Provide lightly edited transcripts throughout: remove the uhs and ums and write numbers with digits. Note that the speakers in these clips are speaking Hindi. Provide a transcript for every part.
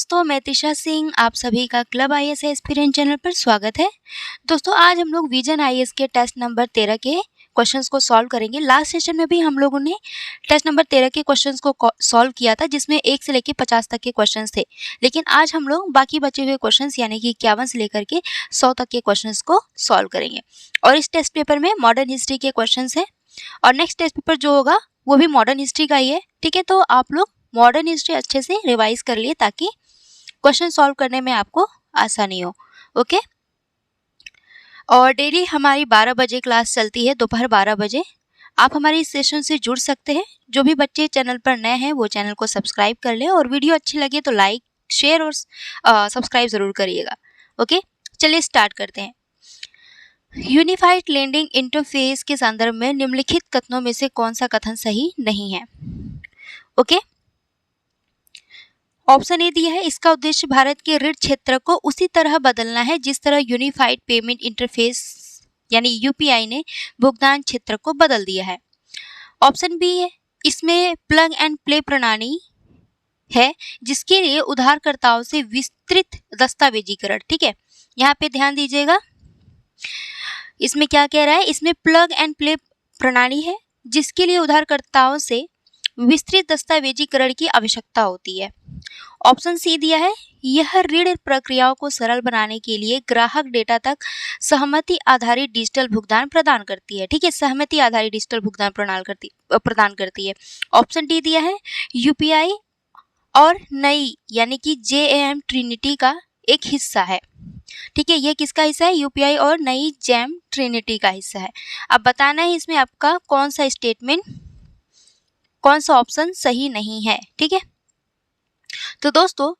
दोस्तों, मैं तिशा सिंह, आप सभी का क्लब आईएएस एस्पिरेंट चैनल पर स्वागत है। दोस्तों, आज हम लोग विजन आईएएस के टेस्ट नंबर 13 के क्वेश्चंस को सॉल्व करेंगे। लास्ट सेशन में भी हम लोगों ने टेस्ट नंबर 13 के क्वेश्चंस को सॉल्व किया था, जिसमें 1 से लेकर 50 तक के क्वेश्चंस थे। लेकिन आज हम लोग बाकी बचे हुए क्वेश्चंस यानी कि 51 से लेकर के 100 तक के क्वेश्चंस को सॉल्व करेंगे। और इस टेस्ट पेपर में मॉडर्न हिस्ट्री के क्वेश्चंस हैं और नेक्स्ट टेस्ट पेपर जो होगा वो भी मॉडर्न हिस्ट्री का ही है। ठीक है, तो आप लोग मॉडर्न हिस्ट्री अच्छे से रिवाइज कर लिए ताकि क्वेश्चन सॉल्व करने में आपको आसानी हो। ओके, और डेली हमारी 12 बजे क्लास चलती है, दोपहर 12 बजे। आप हमारे इस सेशन से जुड़ सकते हैं। जो भी बच्चे चैनल पर नए हैं वो चैनल को सब्सक्राइब कर लें और वीडियो अच्छी लगे तो लाइक, शेयर और सब्सक्राइब ज़रूर करिएगा। ओके, चलिए स्टार्ट करते हैं। यूनिफाइड लैंडिंग इंटरफेस के संदर्भ में निम्नलिखित कथनों में से कौन सा कथन सही नहीं है? ओके, ऑप्शन ए दिया है, इसका उद्देश्य भारत के ऋण क्षेत्र को उसी तरह बदलना है जिस तरह यूनिफाइड पेमेंट इंटरफेस यानी यूपीआई ने भुगतान क्षेत्र को बदल दिया है। ऑप्शन बी है, इसमें प्लग एंड प्ले प्रणाली है जिसके लिए उधारकर्ताओं से विस्तृत दस्तावेजीकरण। ठीक है, यहाँ पे ध्यान दीजिएगा, इसमें क्या कह रहा है, इसमें प्लग एंड प्ले प्रणाली है जिसके लिए उधारकर्ताओं से विस्तृत दस्तावेजीकरण की आवश्यकता होती है। ऑप्शन सी दिया है, यह ऋण प्रक्रियाओं को सरल बनाने के लिए ग्राहक डेटा तक सहमति आधारित डिजिटल भुगतान प्रदान करती है। ठीक है, सहमति आधारित डिजिटल भुगतान प्रदान करती है। ऑप्शन डी दिया है, यूपीआई और नई यानी कि जेएम ट्रिनिटी का एक हिस्सा है। ठीक है, ये किसका हिस्सा है? यूपीआई और नई जेम ट्रिनिटी का हिस्सा है। अब बताना है इसमें आपका कौन सा स्टेटमेंट, कौन सा ऑप्शन सही नहीं है। ठीक है, तो दोस्तों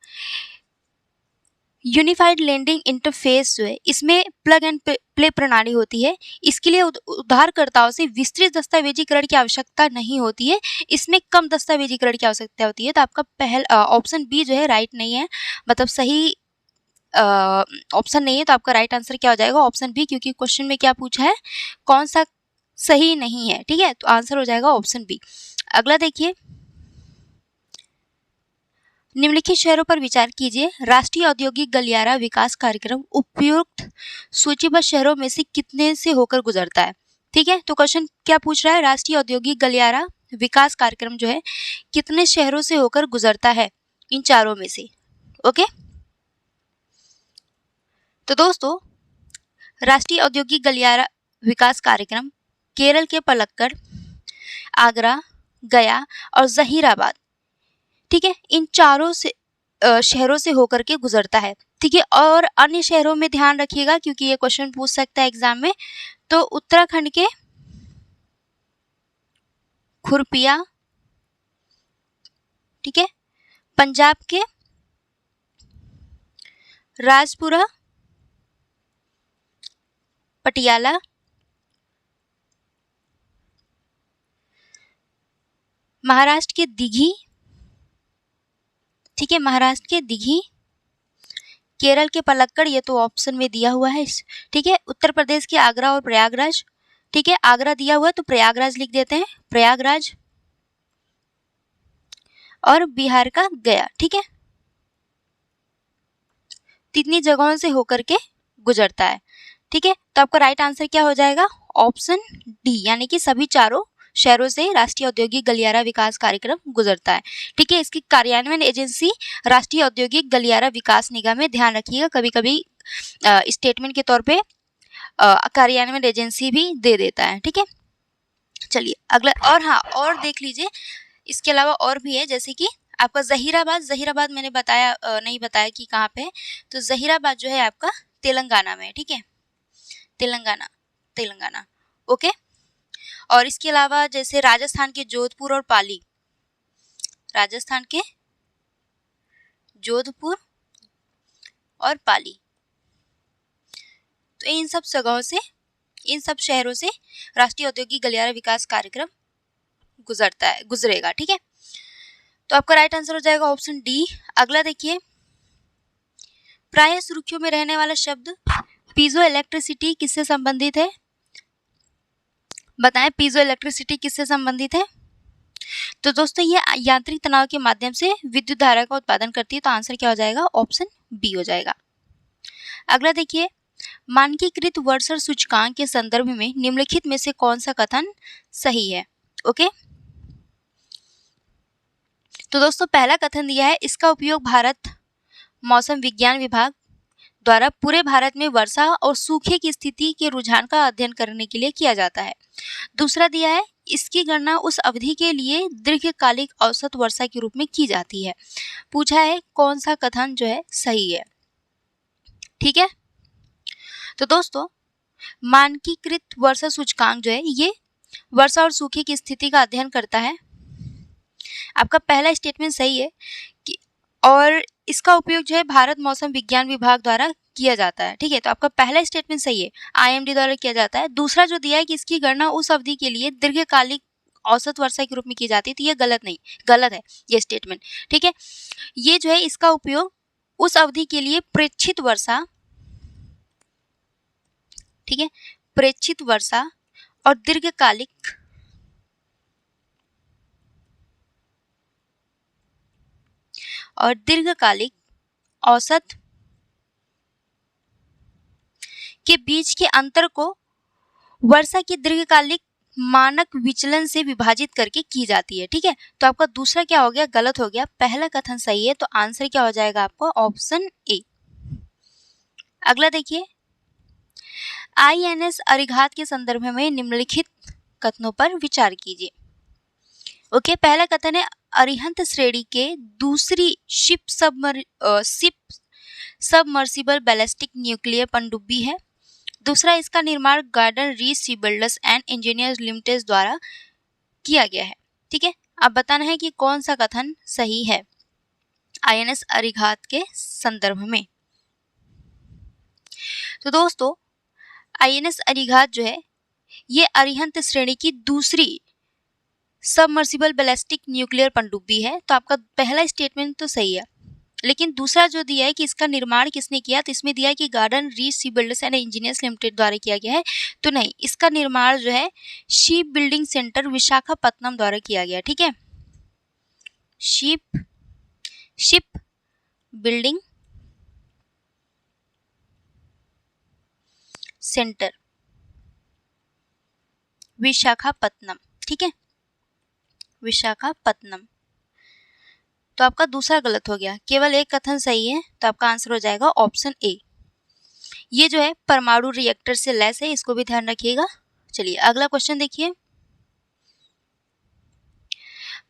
यूनिफाइड लैंडिंग इंटरफेस जो है इसमें प्लग एंड प्ले प्रणाली होती है। इसके लिए उधारकर्ताओं से विस्तृत दस्तावेजीकरण की आवश्यकता नहीं होती है, इसमें कम दस्तावेजीकरण की आवश्यकता होती है। तो आपका पहला ऑप्शन बी जो है राइट नहीं है, मतलब सही ऑप्शन नहीं है। तो आपका राइट आंसर क्या हो जाएगा? ऑप्शन बी, क्योंकि क्वेश्चन में क्या पूछा है, कौन सा सही नहीं है। ठीक है, तो आंसर हो जाएगा ऑप्शन बी। अगला देखिए, निम्नलिखित शहरों पर विचार कीजिए। राष्ट्रीय औद्योगिक गलियारा विकास कार्यक्रम उपयुक्त सूचीबद्ध शहरों में से कितने से होकर गुजरता है? ठीक है, तो क्वेश्चन क्या पूछ रहा है, राष्ट्रीय औद्योगिक गलियारा विकास कार्यक्रम जो है कितने शहरों से होकर गुजरता है? इन चारों में से। ओके, तो दोस्तों राष्ट्रीय औद्योगिक गलियारा विकास कार्यक्रम केरल के पलक्कड़, आगरा, गया और जहीराबाद, ठीक है, इन चारों से शहरों से होकर के गुजरता है। ठीक है, और अन्य शहरों में ध्यान रखिएगा क्योंकि ये क्वेश्चन पूछ सकता है एग्जाम में। तो उत्तराखंड के खुरपिया, ठीक है, पंजाब के राजपुरा, पटियाला, महाराष्ट्र के दिघी, ठीक है, महाराष्ट्र के दिघी, केरल के पलक्कड़, ये तो ऑप्शन में दिया हुआ है। ठीक है, उत्तर प्रदेश के आगरा और प्रयागराज, ठीक है, आगरा दिया हुआ है तो प्रयागराज लिख देते हैं, प्रयागराज, और बिहार का गया। ठीक है, इतनी जगहों से होकर के गुजरता है। ठीक है, तो आपका राइट आंसर क्या हो जाएगा? ऑप्शन डी, यानी कि सभी चारों शहरों से राष्ट्रीय औद्योगिक गलियारा विकास कार्यक्रम गुजरता है। ठीक है, इसकी कार्यान्वयन एजेंसी राष्ट्रीय औद्योगिक गलियारा विकास निगम है। ध्यान रखिएगा, कभी कभी स्टेटमेंट के तौर पे कार्यान्वयन एजेंसी भी दे देता है। ठीक है, चलिए अगला, और हाँ, और देख लीजिए, इसके अलावा और भी है, जैसे कि आपका जहीराबाद मैंने बताया नहीं बताया कि कहाँ पे है। तो जहीराबाद जो है आपका तेलंगाना में है। ठीक है, तेलंगाना। ओके, और इसके अलावा जैसे राजस्थान के जोधपुर और पाली, राजस्थान के जोधपुर और पाली, तो इन सब जगहों से, इन सब शहरों से राष्ट्रीय औद्योगिक गलियारा विकास कार्यक्रम गुजरेगा। ठीक है, तो आपका राइट आंसर हो जाएगा ऑप्शन डी। अगला देखिए, प्राय सुर्खियों में रहने वाला शब्द पीजो इलेक्ट्रिसिटी किससे संबंधित है? बताएं, पीजो इलेक्ट्रिसिटी किससे संबंधित है? तो दोस्तों ये यांत्रिक तनाव के माध्यम से विद्युत धारा का उत्पादन करती है, तो आंसर क्या हो जाएगा, ऑप्शन बी हो जाएगा। अगला देखिए, मानकीकृत वर्षा सूचकांक के संदर्भ में निम्नलिखित में से कौन सा कथन सही है। ओके, तो दोस्तों पहला कथन दिया है, इसका उपयोग भारत मौसम विज्ञान विभाग द्वारा पूरे भारत में वर्षा और सूखे की स्थिति के रुझान का अध्ययन करने के लिए किया जाता है। दूसरा दिया है, इसकी गणना उस अवधि के लिए दीर्घकालिक औसत वर्षा के रूप में की जाती है। पूछा है कौन सा कथन जो है सही है। ठीक है, तो दोस्तों मानकीकृत वर्षा सूचकांक जो है ये वर्षा और सूखे की स्थिति का अध्ययन करता है। आपका पहला स्टेटमेंट सही है कि और इसका उपयोग जो है भारत मौसम विज्ञान विभाग द्वारा किया जाता है। ठीक है, तो आपका पहला स्टेटमेंट सही है, IMD द्वारा किया जाता है। दूसरा जो दिया है कि इसकी गणना उस अवधि के लिए दीर्घकालिक औसत वर्षा के रूप में की जाती है, तो ये गलत है ये स्टेटमेंट। ठीक है, ये जो है इसका उपयोग उस अवधि के लिए प्रेक्षित वर्षा, ठीक है, प्रेक्षित वर्षा और दीर्घकालिक औसत के बीच के अंतर को वर्षा की दीर्घकालिक मानक विचलन से विभाजित करके की जाती है। ठीक है, तो आपका दूसरा क्या हो गया, गलत हो गया। पहला कथन सही है, तो आंसर क्या हो जाएगा आपका, ऑप्शन ए। अगला देखिए, INS अरिघात के संदर्भ में निम्नलिखित कथनों पर विचार कीजिए। ओके, पहला कथन है, अरिहंत श्रेणी के दूसरी शिप सबमर्सिबल बैलिस्टिक न्यूक्लियर पनडुब्बी है। दूसरा, इसका निर्माण garden reach shipbuilders and engineers limited द्वारा किया गया है। ठीक है, अब बताना है कि कौन सा कथन सही है INS अरिघात के संदर्भ में। तो दोस्तों INS अरिघात जो है ये अरिहंत श्रेणी की दूसरी सबमर्सिबल बैलिस्टिक न्यूक्लियर पनडुब्बी है, तो आपका पहला स्टेटमेंट तो सही है। लेकिन दूसरा जो दिया है कि इसका निर्माण किसने किया, तो इसमें दिया है कि garden reach ship builders and engineers limited द्वारा किया गया है, तो नहीं, इसका निर्माण जो है शिप बिल्डिंग सेंटर विशाखापत्तनम द्वारा किया गया। ठीक है, शिप बिल्डिंग सेंटर विशाखापत्तनम। ठीक है, विशाखापत्तनम। तो आपका दूसरा गलत हो गया, केवल एक कथन सही है, तो आपका आंसर हो जाएगा ऑप्शन ए। ये जो है परमाणु रिएक्टर से लैस है, इसको भी ध्यान रखिएगा। चलिए अगला क्वेश्चन देखिए,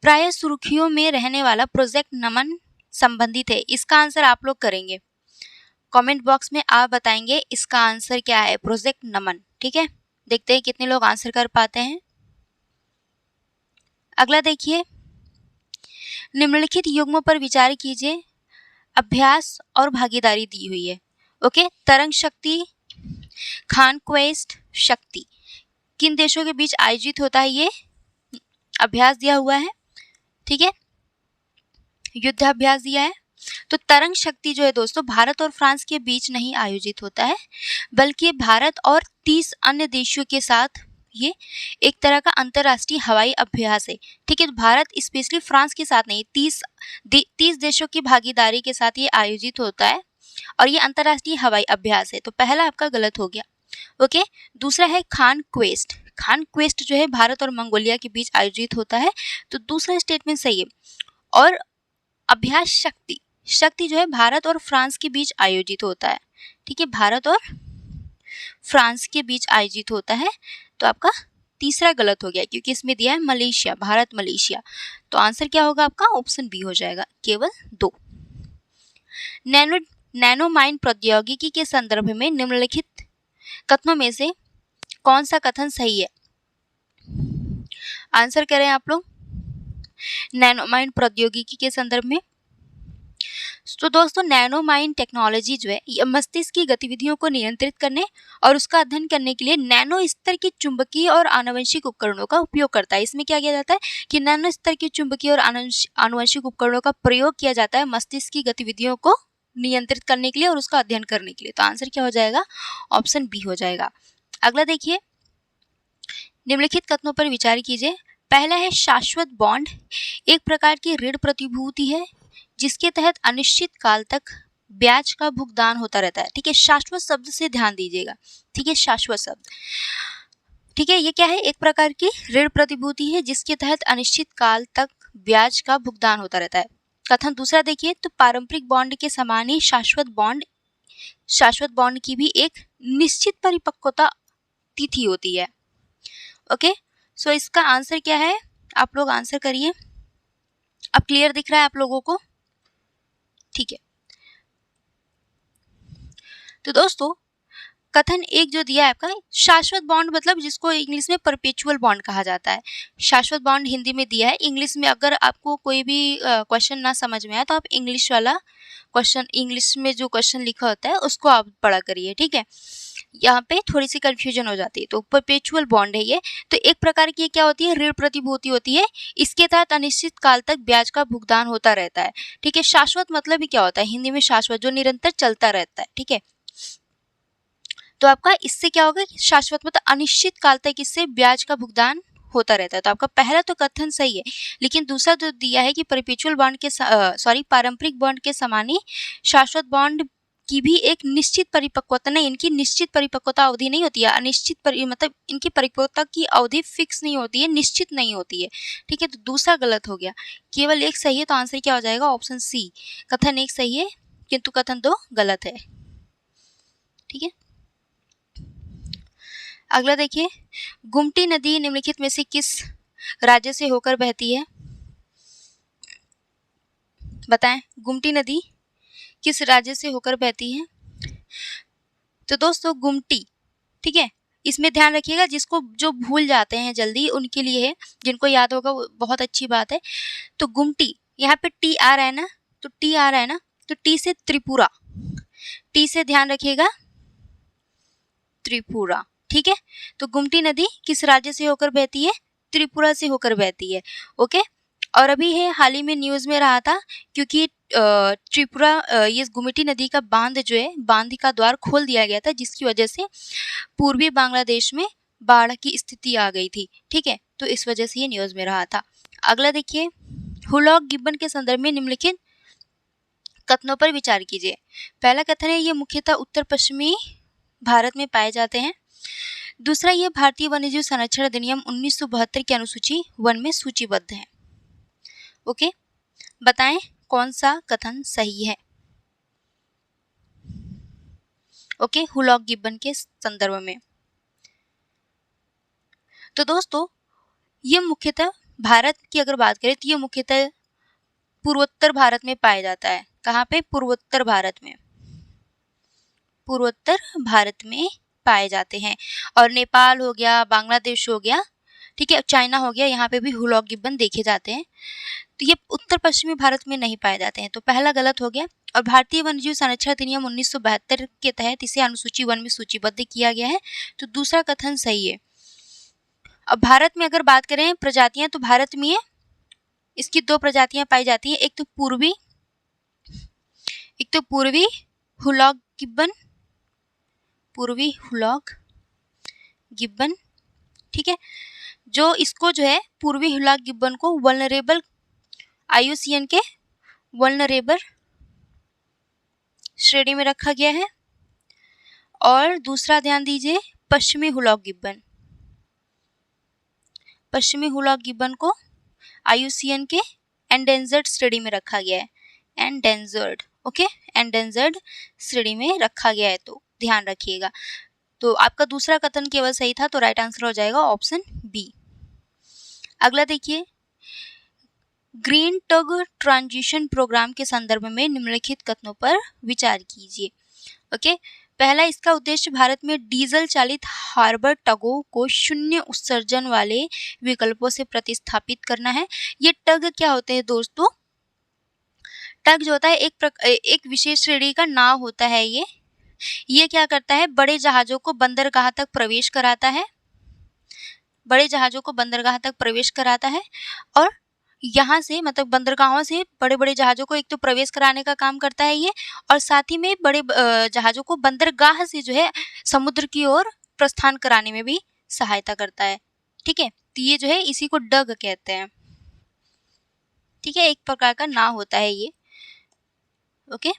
प्राय सुर्खियों में रहने वाला प्रोजेक्ट नमन संबंधित है, इसका आंसर आप लोग करेंगे। कमेंट बॉक्स में आप बताएंगे इसका आंसर क्या है, प्रोजेक्ट नमन। ठीक है, देखते हैं कितने लोग आंसर कर पाते हैं। अगला देखिए, निम्नलिखित युग्मों पर विचार कीजिए, अभ्यास और भागीदारी दी हुई है। ओके, तरंग शक्ति, कॉन्क्वेस्ट शक्ति किन देशों के बीच आयोजित होता है, ये अभ्यास दिया हुआ है। ठीक है, युद्धाभ्यास दिया है। तो तरंग शक्ति जो है दोस्तों भारत और फ्रांस के बीच नहीं आयोजित होता है, बल्कि भारत और 30 अन्य देशों के साथ ये एक तरह का अंतर्राष्ट्रीय हवाई अभ्यास है। ठीक है, तो भारत स्पेशली फ्रांस के साथ नहीं, 30 देशों की भागीदारी के साथ ये आयोजित होता है और ये अंतर्राष्ट्रीय हवाई अभ्यास है, तो पहला आपका गलत हो गया। ओके, दूसरा है कॉन्क्वेस्ट जो है भारत और मंगोलिया के बीच आयोजित होता है, तो दूसरा स्टेटमेंट सही है। और अभ्यास शक्ति जो है भारत और फ्रांस के बीच आयोजित होता है। ठीक है, भारत और फ्रांस के बीच आयोजित होता है, तो आपका तीसरा गलत हो गया, क्योंकि इसमें दिया है मलेशिया, भारत मलेशिया, तो आंसर क्या होगा आपका, ऑप्शन बी हो जाएगा, केवल 2। नैनो माइन प्रौद्योगिकी के संदर्भ में निम्नलिखित कथनों में से कौन सा कथन सही है, आंसर करें आप लोग। नैनो माइन प्रौद्योगिकी के संदर्भ में, तो दोस्तों नैनो माइन टेक्नोलॉजी जो है ये मस्तिष्क की गतिविधियों को नियंत्रित करने और उसका अध्ययन करने के लिए नैनो स्तर के चुंबकीय और आनुवंशिक उपकरणों का उपयोग करता है। इसमें क्या किया जाता है कि नैनो स्तर के चुंबकीय और आनुवंशिक उपकरणों का प्रयोग किया जाता है मस्तिष्क की गतिविधियों को नियंत्रित करने के लिए और उसका अध्ययन करने के लिए, तो आंसर क्या हो जाएगा, ऑप्शन बी हो जाएगा। अगला देखिए, निम्नलिखित कथनों पर विचार कीजिए, पहला है शाश्वत बॉन्ड, एक प्रकार की ऋण प्रतिभूति है जिसके तहत अनिश्चित काल तक ब्याज का भुगतान होता रहता है। ठीक है, शाश्वत शब्द से ध्यान दीजिएगा। ठीक है, शाश्वत शब्द, ठीक है, ये क्या है, एक प्रकार की ऋण प्रतिभूति है जिसके तहत अनिश्चित काल तक ब्याज का भुगतान होता रहता है। कथन दूसरा देखिए, तो पारंपरिक बॉन्ड के समान ही शाश्वत बॉन्ड की भी एक निश्चित परिपक्वता तिथि होती है। ओके, सो इसका आंसर क्या है, आप लोग आंसर करिए। अब क्लियर दिख रहा है आप लोगों को? ठीक है, तो दोस्तों कथन एक जो दिया है आपका, शाश्वत बॉन्ड मतलब जिसको इंग्लिश में परपेचुअल बॉन्ड कहा जाता है। शाश्वत बॉन्ड हिंदी में दिया है, इंग्लिश में अगर आपको कोई भी क्वेश्चन ना समझ में आए तो आप इंग्लिश वाला क्वेश्चन, इंग्लिश में जो क्वेश्चन लिखा होता है उसको आप पढ़ा करिए। ठीक है, यहाँ पे थोड़ी सी कंफ्यूजन हो जाती है। तो परपेचुअल बॉन्ड है ये, तो एक प्रकार की क्या होती है, ऋण प्रतिभूति होती है, इसके तहत अनिश्चित काल तक ब्याज का भुगतान होता रहता है। ठीक है, शाश्वत मतलब ही क्या होता है हिंदी में, शाश्वत जो निरंतर चलता रहता है। ठीक है, तो आपका इससे क्या होगा, शाश्वत मतलब अनिश्चित काल तक इससे ब्याज का भुगतान होता रहता है। तो आपका पहला तो कथन सही है, लेकिन दूसरा जो दिया है कि परपेचुअल बॉन्ड के पारंपरिक बॉन्ड के समान ही शाश्वत बॉन्ड की भी एक निश्चित परिपक्वता नहीं, इनकी निश्चित परिपक्वता अवधि नहीं होती है, अनिश्चित मतलब इनकी परिपक्वता की अवधि फिक्स नहीं होती है, निश्चित नहीं होती है। ठीक है, तो दूसरा गलत हो गया, केवल एक सही है, तो आंसर क्या हो जाएगा, ऑप्शन सी, कथन एक सही है किंतु कथन दो गलत है। ठीक है, अगला देखिए, गुमटी नदी निम्नलिखित में से किस राज्य से होकर बहती है, बताएं, गुमटी नदी किस राज्य से होकर बहती है। तो दोस्तों गुमटी, ठीक है, इसमें ध्यान रखिएगा, जिसको जो भूल जाते हैं जल्दी उनके लिए है, जिनको याद होगा वो बहुत अच्छी बात है। तो गुमटी, यहाँ पे टी आ रहा है ना, तो टी आ रहा है ना, तो टी से त्रिपुरा, टी से ध्यान रखिएगा, त्रिपुरा। ठीक है, तो गुमटी नदी किस राज्य से होकर बहती है, त्रिपुरा से होकर बहती है। ओके, और अभी है हाल ही में न्यूज़ में रहा था, क्योंकि त्रिपुरा ये गुमटी नदी का बांध जो है, बांध का द्वार खोल दिया गया था, जिसकी वजह से पूर्वी बांग्लादेश में बाढ़ की स्थिति आ गई थी। ठीक है, तो इस वजह से ये न्यूज़ में रहा था। अगला देखिए, हुलॉक गिब्बन के संदर्भ में निम्नलिखित कथनों पर विचार कीजिए। पहला कथन है, ये मुख्यतः उत्तर पश्चिमी भारत में पाए जाते हैं। दूसरा, ये भारतीय वन्यजीव संरक्षण अधिनियम 1972 की अनुसूची 1 में सूचीबद्ध है। ओके, बताएं कौन सा कथन सही है। ओके, हुलॉक गिब्बन के संदर्भ में। तो दोस्तों ये मुख्यतः भारत की अगर बात करें तो ये मुख्यतः पूर्वोत्तर भारत में पाया जाता है। कहाँ पे, पूर्वोत्तर भारत में, पूर्वोत्तर भारत में पाए जाते हैं। और नेपाल हो गया, बांग्लादेश हो गया, ठीक है, चाइना हो गया, यहाँ पे भी हुलॉक गिब्बन देखे जाते हैं। तो ये उत्तर पश्चिमी भारत में नहीं पाए जाते हैं, तो पहला गलत हो गया। और भारतीय वन्यजीव संरक्षण अधिनियम 1972 के तहत इसे अनुसूची 1 में सूचीबद्ध किया गया है, तो दूसरा कथन सही है। अब भारत में अगर बात करें प्रजातियां, तो भारत में इसकी 2 प्रजातियां पाई जाती हैं, एक तो पूर्वी हुलॉक गिब्बन, पूर्वी हुलॉक गिब्बन, ठीक है, जो इसको जो है पूर्वी हुलॉक गिब्बन को वल्नरेबल IUCN के वल्नरेबल श्रेणी में रखा गया है। और दूसरा ध्यान दीजिए, पश्चिमी हुलॉक गिब्बन, पश्चिमी हुलॉक गिब्बन को IUCN के एंडेंजर्ड श्रेणी में रखा गया है, एंडेंजर्ड, ओके, एंडेंजर्ड श्रेणी में रखा गया है, तो ध्यान रखिएगा। तो आपका दूसरा कथन केवल सही था, तो राइट आंसर हो जाएगा ऑप्शन बी। अगला देखिए, ग्रीन टग ट्रांजिशन प्रोग्राम के संदर्भ में निम्नलिखित कथनों पर विचार कीजिए। ओके, पहला, इसका उद्देश्य भारत में डीजल चालित हार्बर टगों को शून्य उत्सर्जन वाले विकल्पों से प्रतिस्थापित करना है। ये टग क्या होते हैं दोस्तों, टग जो होता है एक विशेष श्रेणी का नाव होता है। ये क्या करता है, बड़े जहाजों को बंदरगाह तक प्रवेश कराता है, बड़े जहाजों को बंदरगाह तक प्रवेश कराता है, और यहाँ से मतलब बंदरगाहों से बड़े बड़े जहाज़ों को एक तो प्रवेश कराने का काम करता है ये, और साथ ही में बड़े जहाज़ों को बंदरगाह से जो है समुद्र की ओर प्रस्थान कराने में भी सहायता करता है। ठीक है, तो ये जो है इसी को डग कहते हैं, ठीक है, एक प्रकार का नाव होता है ये, ओके,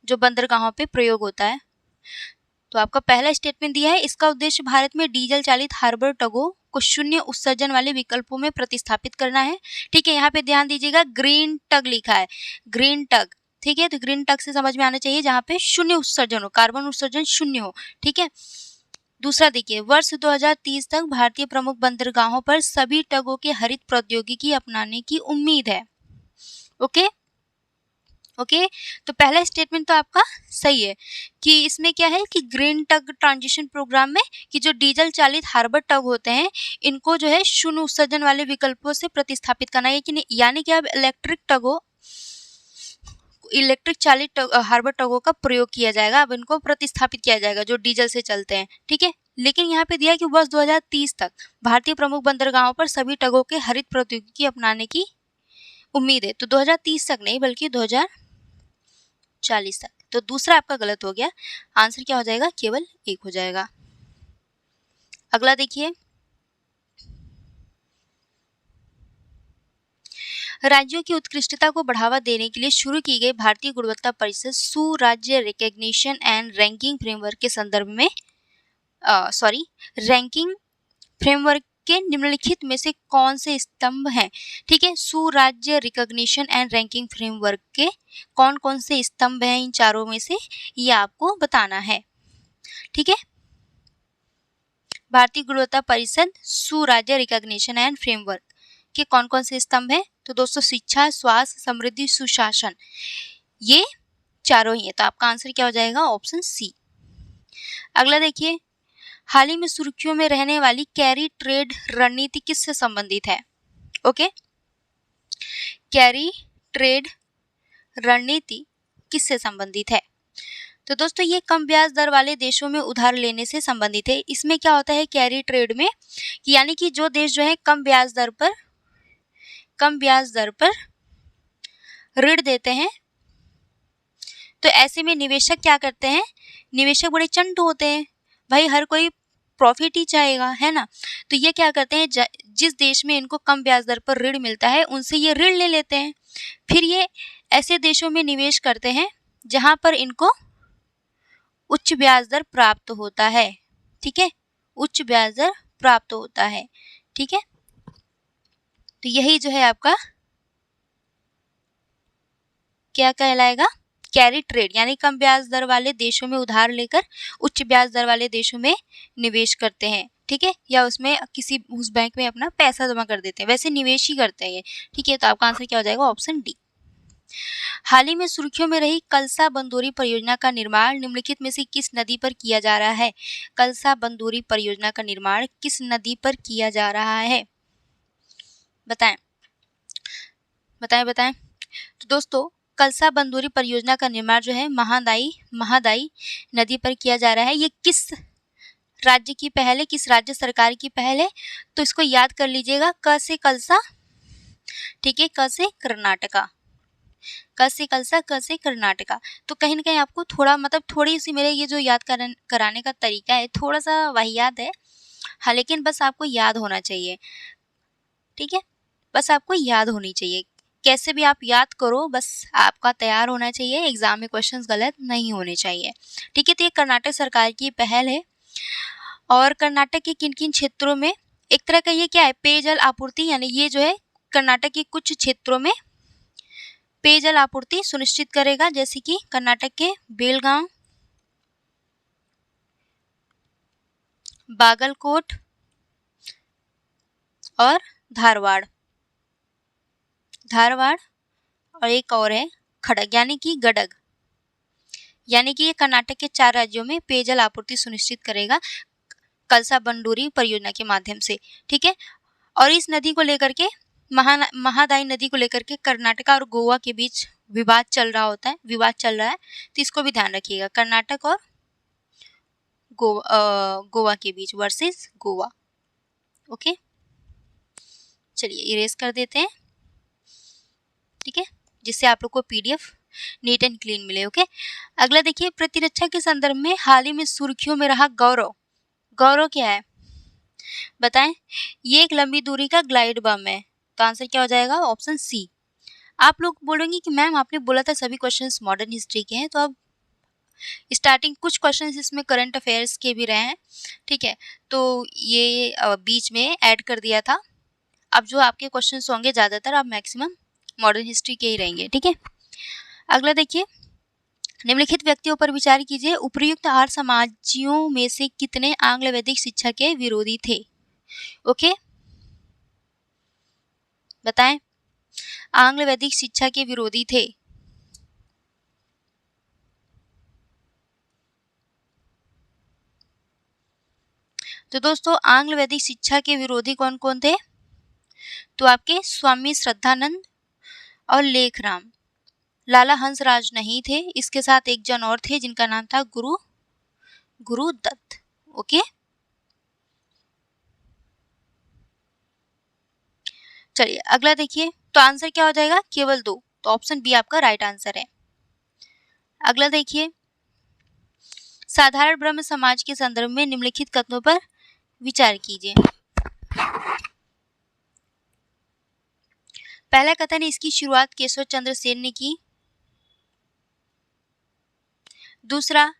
जो बंदरगाहों पे प्रयोग होता है। तो आपका पहला स्टेटमेंट दिया है, इसका उद्देश्य भारत में डीजल चालित हार्बर टगों को शून्य उत्सर्जन वाले विकल्पों में प्रतिस्थापित करना है। ठीक है, यहाँ पे ध्यान दीजिएगा, ग्रीन टग लिखा है, ग्रीन टग, ठीक है, तो ग्रीन टग से समझ में आना चाहिए जहाँ पे शून्य उत्सर्जन हो, कार्बन उत्सर्जन शून्य हो, ठीक है। दूसरा देखिए, वर्ष 2030 तक भारतीय प्रमुख बंदरगाहों पर सभी टगों के हरित प्रौद्योगिकी अपनाने की उम्मीद है। ओके ओके, तो पहला स्टेटमेंट तो आपका सही है कि इसमें क्या है कि ग्रीन टग ट्रांजिशन प्रोग्राम में कि जो डीजल चालित हार्बर टग होते हैं इनको जो है शून्य उत्सर्जन वाले विकल्पों से प्रतिस्थापित करना है, कि यानी कि अब इलेक्ट्रिक चालित हार्बर टगों का प्रयोग किया जाएगा, अब इनको प्रतिस्थापित किया जाएगा जो डीजल से चलते हैं, ठीक है। लेकिन यहाँ पे दिया कि वर्ष 2030 तक भारतीय प्रमुख बंदरगाहों पर सभी टगों के हरित प्रौद्योगिकी अपनाने की उम्मीद है, तो 2030 तक नहीं बल्कि 2040 तक। तो दूसरा आपका गलत हो गया, आंसर क्या हो जाएगा, केवल 1 हो जाएगा। अगला देखिए, राज्यों की उत्कृष्टता को बढ़ावा देने के लिए शुरू की गई भारतीय गुणवत्ता परिषद सुराज्य रिकॉग्निशन एंड रैंकिंग फ्रेमवर्क के संदर्भ में रैंकिंग फ्रेमवर्क के निम्नलिखित में से कौन से स्तंभ हैं, ठीक है। सुराज्य रिकॉग्निशन एंड रैंकिंग फ्रेमवर्क के कौन कौन से स्तंभ हैं इन चारों में से, ये आपको बताना है, ठीक है। भारतीय गुणवत्ता परिषद सुराज्य रिकॉग्निशन एंड फ्रेमवर्क के कौन कौन से स्तंभ हैं, तो दोस्तों शिक्षा, स्वास्थ्य, समृद्धि, सुशासन, ये चारों ही है, तो आपका आंसर क्या हो जाएगा, ऑप्शन सी। अगला देखिए, हाल ही में सुर्खियों में रहने वाली कैरी ट्रेड रणनीति किससे संबंधित है, ओके, कैरी ट्रेड रणनीति किससे संबंधित है, तो दोस्तों ये कम ब्याज दर वाले देशों में उधार लेने से संबंधित है। इसमें क्या होता है कैरी ट्रेड में, यानी कि जो देश जो है कम ब्याज दर पर ऋण देते हैं, तो ऐसे में निवेशक क्या करते हैं, निवेशक बड़े चंट होते हैं, भाई हर कोई प्रॉफिट ही चाहेगा, है ना। तो ये क्या करते हैं, जिस देश में इनको कम ब्याज दर पर ऋण मिलता है उनसे ये ऋण ले लेते हैं, फिर ये ऐसे देशों में निवेश करते हैं जहां पर इनको उच्च ब्याज दर प्राप्त होता है, ठीक है, उच्च ब्याज दर प्राप्त होता है, ठीक है। तो यही जो है आपका क्या कहलाएगा, कैरी ट्रेड, यानी कम ब्याज दर वाले देशों में उधार लेकर उच्च ब्याज दर वाले देशों में निवेश करते हैं, ठीक है, या उसमें उस बैंक में अपना पैसा जमा कर देते हैं, वैसे निवेश ही करते हैं ये, ठीक है। तो आपका आंसर क्या हो जाएगा, ऑप्शन डी। हाल ही में सुर्खियों में रही कलसा बंदोरी परियोजना का निर्माण निम्नलिखित में से किस नदी पर किया जा रहा है, कलसा बंदोरी परियोजना का निर्माण किस नदी पर किया जा रहा है, बताएं बताएं बताएं। तो दोस्तों कलसा बंदोरी परियोजना का निर्माण जो है महादाई नदी पर किया जा रहा है। ये किस राज्य की पहल है, किस राज्य सरकार की पहल है, तो इसको याद कर लीजिएगा, क से कलसा, ठीक है, क से कर्नाटका, क से कलसा, क से कर्नाटका। तो कहीं ना कहीं आपको थोड़ा मतलब थोड़ी सी मेरे ये जो याद कराने का तरीका है थोड़ा सा वाहियात है, हाँ, लेकिन बस आपको याद होना चाहिए, ठीक है, बस आपको याद होनी चाहिए, कैसे भी आप याद करो, बस आपका तैयार होना चाहिए, एग्जाम में क्वेश्चंस गलत नहीं होने चाहिए, ठीक है। तो ये कर्नाटक सरकार की पहल है, और कर्नाटक के किन किन क्षेत्रों में एक तरह का ये क्या है, पेयजल आपूर्ति, यानी ये जो है कर्नाटक के कुछ क्षेत्रों में पेयजल आपूर्ति सुनिश्चित करेगा, जैसे कि कर्नाटक के बेलगांव, बागलकोट और धारवाड़ और एक और है खड़ग यानी कि गडग, यानी कि ये कर्नाटक के 4 राज्यों में पेयजल आपूर्ति सुनिश्चित करेगा कलसा बंदोरी परियोजना के माध्यम से, ठीक है। और इस नदी को लेकर के महादाई नदी को लेकर के कर्नाटक और गोवा के बीच विवाद चल रहा है, तो इसको भी ध्यान रखिएगा, कर्नाटक और गोवा के बीच वर्सेस गोवा, ओके। चलिए इरेज कर देते हैं, ठीक है, जिससे आप लोग को पीडीएफ नीट एंड क्लीन मिले, ओके। अगला देखिए, प्रतिरक्षा के संदर्भ में हाल ही में सुर्खियों में रहा गौरव क्या है, बताएं, ये एक लंबी दूरी का ग्लाइड बम है। तो आंसर क्या हो जाएगा? Option C. आप लोग बोलेंगे कि मैम आपने बोला था सभी क्वेश्चंस मॉडर्न हिस्ट्री के हैं, तो अब स्टार्टिंग कुछ क्वेश्चंस इसमें करंट अफेयर्स के भी रहे हैं, ठीक है, तो ये बीच में ऐड कर दिया था। अब जो आपके क्वेश्चंस होंगे ज़्यादातर अब मैक्सिमम मॉडर्न हिस्ट्री के ही रहेंगे, ठीक है। अगला देखिए, निम्नलिखित व्यक्तियों पर विचार कीजिए, उपर्युक्त आर्य समाजियों में से कितने आंग्ल वैदिक शिक्षा के विरोधी थे? ओके, बताएं, आंग्ल वैदिक शिक्षा के विरोधी थे। तो दोस्तों आंग्ल वैदिक शिक्षा के विरोधी कौन कौन थे? तो आपके स्वामी श्रद्धानंद और लेखराम। लाला हंसराज नहीं थे, इसके साथ एक जन और थे जिनका नाम था गुरुदत्त। ओके, चलिए अगला देखिए, तो आंसर क्या हो जाएगा? केवल 2। तो ऑप्शन बी आपका राइट आंसर है। अगला देखिए, साधारण ब्रह्म समाज के संदर्भ में निम्नलिखित कथनों पर विचार कीजिए। पहला कथन है, इसकी शुरुआत केशव चंद्र सेन ने की। दूसरा,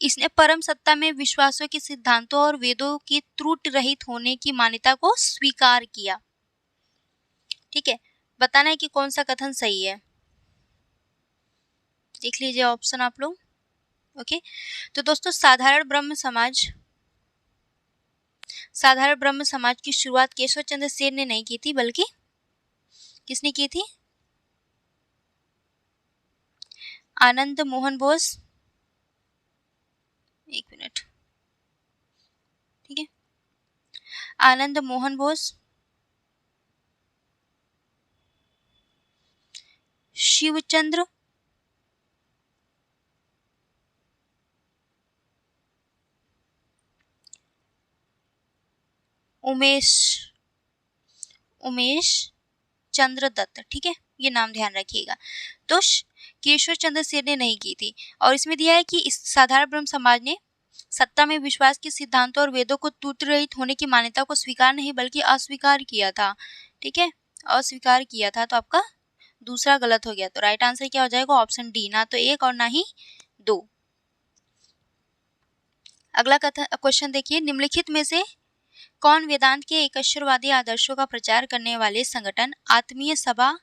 इसने परम सत्ता में विश्वासों के सिद्धांतों और वेदों की त्रुटि रहित होने की मान्यता को स्वीकार किया। ठीक है, बताना है कि कौन सा कथन सही है। देख लीजिए ऑप्शन आप लोग। ओके, तो दोस्तों साधारण ब्रह्म समाज की शुरुआत केशव चंद्र सेन ने नहीं की थी, बल्कि किसने की थी? आनंद मोहन बोस। एक मिनट, ठीक है, आनंद मोहन बोस, शिवचंद्र उमेश चंद्र दत्त, ठीक है, ये नाम ध्यान रखिएगा। तो केशव चंद्र सेन ने नहीं की थी। और इसमें दिया है कि इस साधारण ब्रह्म समाज ने सत्ता में विश्वास के सिद्धांतों और वेदों को त्रुटि रहित होने की मान्यता को स्वीकार नहीं बल्कि अस्वीकार किया था। ठीक है, अस्वीकार किया था, तो आपका दूसरा गलत हो गया। तो राइट आंसर क्या हो जाएगा? ऑप्शन डी, ना तो 1 और ना ही 2। अगला क्वेश्चन देखिए, निम्नलिखित में से कौन वेदांत के एकश्वरवादी आदर्शों का प्रचार करने वाले संगठन आत्मीय सभा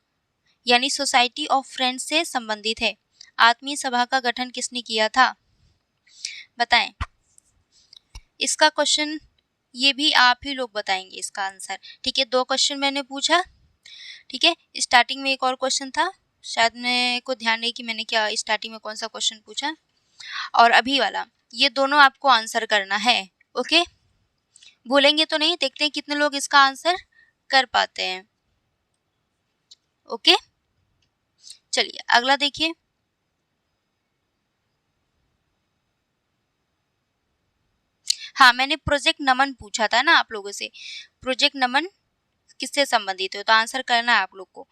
यानी सोसाइटी ऑफ फ्रेंड्स से संबंधित है? आत्मीय सभा का गठन किसने किया था? बताएं। इसका क्वेश्चन ये भी आप ही लोग बताएंगे इसका आंसर। ठीक है, 2 क्वेश्चन मैंने पूछा। ठीक है, स्टार्टिंग में एक और क्वेश्चन था, शायद मेरे को ध्यान नहीं कि मैंने क्या स्टार्टिंग में कौन सा क्वेश्चन पूछा, और अभी वाला, ये दोनों आपको आंसर करना है। ओके, भूलेंगे तो नहीं। देखते हैं कितने लोग इसका आंसर कर पाते हैं। ओके, चलिए अगला देखिए, हाँ मैंने प्रोजेक्ट नमन पूछा था ना आप लोगों से, प्रोजेक्ट नमन किससे संबंधित है, तो आंसर करना है आप लोग को।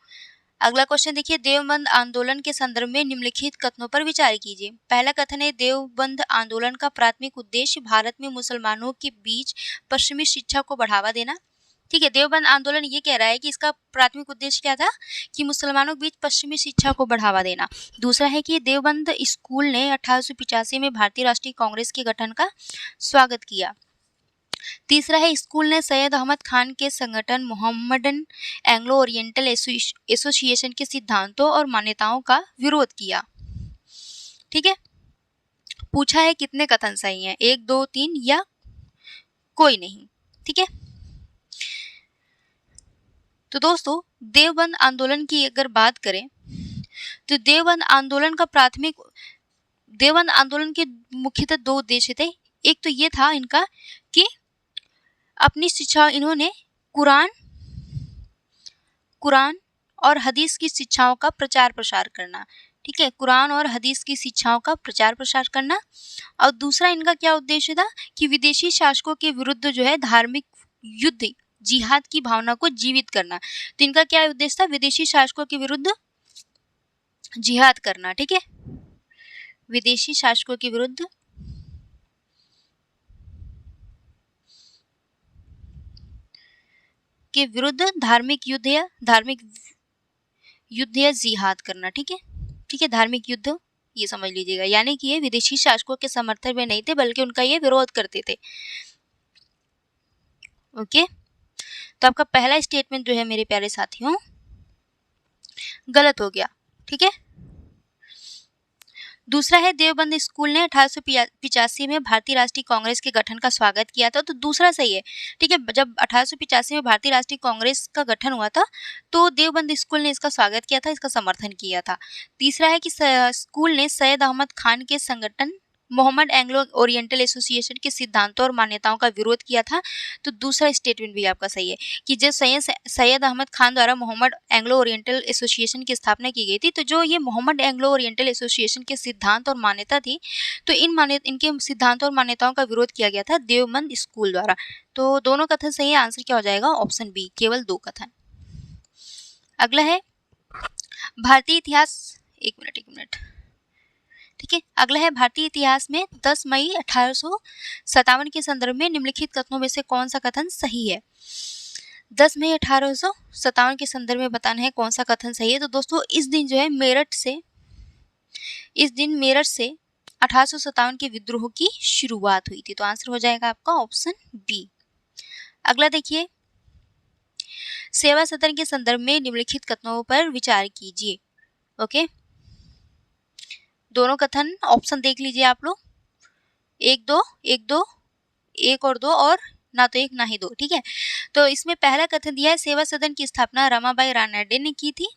अगला क्वेश्चन देखिए, देवबंद आंदोलन के संदर्भ में निम्नलिखित कथनों पर विचार कीजिए। पहला कथन है, देवबंद आंदोलन का प्राथमिक उद्देश्य भारत में मुसलमानों के बीच पश्चिमी शिक्षा को बढ़ावा देना। ठीक है, देवबंद आंदोलन ये कह रहा है कि इसका प्राथमिक उद्देश्य क्या था कि मुसलमानों के बीच पश्चिमी शिक्षा को बढ़ावा देना। दूसरा है कि देवबंद स्कूल ने 1885 में भारतीय राष्ट्रीय कांग्रेस के गठन का स्वागत किया। तीसरा है, स्कूल ने सैयद अहमद खान के संगठन मोहम्मडन एंग्लो ओरिएंटल एसोसिएशन के सिद्धांतों और मान्यताओं का विरोध किया। ठीक है, पूछा है कितने कथन सही हैं, 1 2 3 या कोई नहीं। ठीक है, तो दोस्तों देवबंद आंदोलन की अगर बात करें तो देवबंद आंदोलन के मुख्यतः 2 उद्देश्य थे। एक तो ये था इनका कि अपनी शिक्षा इन्होंने कुरान और हदीस की शिक्षाओं का प्रचार प्रसार करना। ठीक है, कुरान और हदीस की शिक्षाओं का प्रचार प्रसार करना। और दूसरा इनका क्या उद्देश्य था कि विदेशी शासकों के विरुद्ध जो है धार्मिक युद्ध जिहाद की भावना को जीवित करना। तो इनका क्या उद्देश्य था? विदेशी शासकों के विरुद्ध जिहाद करना। ठीक है, विदेशी शासकों के विरुद्ध के विरुद्ध धार्मिक युद्ध या जिहाद करना। ठीक है, ठीक है, धार्मिक युद्ध ये समझ लीजिएगा, यानी कि ये विदेशी शासकों के समर्थन में नहीं थे बल्कि उनका ये विरोध करते थे। ओके, तो आपका पहला स्टेटमेंट जो है मेरे प्यारे साथियों गलत हो गया। ठीक है, दूसरा है देवबंद स्कूल ने 1885 में भारतीय राष्ट्रीय कांग्रेस के गठन का स्वागत किया था, तो दूसरा सही है। ठीक है, जब 1885 में भारतीय राष्ट्रीय कांग्रेस का गठन हुआ था तो देवबंद स्कूल ने इसका स्वागत किया था, इसका समर्थन किया था। तीसरा है कि स्कूल ने सैयद अहमद खान के संगठन मोहम्मद एंग्लो ओरिएंटल एसोसिएशन के सिद्धांतों और मान्यताओं का विरोध किया था, तो दूसरा स्टेटमेंट भी आपका सही है कि जब सैयद अहमद खान द्वारा मोहम्मद एंग्लो ओरिएंटल एसोसिएशन की स्थापना की गई थी, तो जो ये मोहम्मद एंग्लो ओरिएंटल एसोसिएशन के सिद्धांत और मान्यता थी, तो इनके सिद्धांतों और मान्यताओं का विरोध किया गया था देवबंद स्कूल द्वारा। तो दोनों कथन सही है, आंसर क्या हो जाएगा? ऑप्शन बी, केवल 2 कथन। अगला है भारतीय इतिहास, एक मिनट, ठीक है, अगला है भारतीय इतिहास में 10 मई 1857 के संदर्भ में निम्नलिखित कथनों में से कौन सा कथन सही है? 10 मई 1857 के संदर्भ में बताना है कौन सा कथन सही है। तो दोस्तों इस दिन जो है मेरठ से 1857 के विद्रोह की शुरुआत हुई थी, तो आंसर हो जाएगा आपका ऑप्शन बी। अगला देखिए, सेवा सदन के संदर्भ में निम्नलिखित कथनों पर विचार कीजिए। ओके, दोनों कथन ऑप्शन देख लीजिए आप लोग, 1 और 2 और ना तो 1 ना ही 2। ठीक है, तो इसमें पहला कथन दिया है सेवा सदन की स्थापना रमाबाई रानडे ने की थी।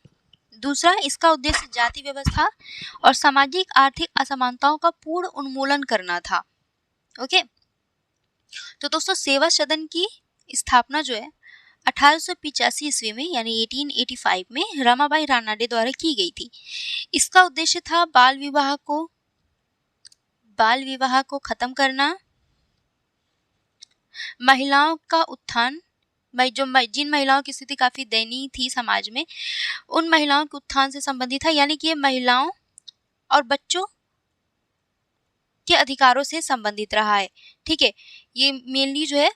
दूसरा, इसका उद्देश्य जाति व्यवस्था और सामाजिक आर्थिक असमानताओं का पूर्ण उन्मूलन करना था। ओके, तो दोस्तों सेवा सदन की स्थापना जो है 1885 ईस्वी में यानी 1885 में रमाबाई रानडे द्वारा की गई थी। इसका उद्देश्य था बाल विवाह को खत्म करना, महिलाओं का उत्थान, जिन महिलाओं की स्थिति काफी दयनीय थी समाज में, उन महिलाओं के उत्थान से संबंधित था, यानी कि ये महिलाओं और बच्चों के अधिकारों से संबंधित रहा है। ठीक है, ये मेनली जो है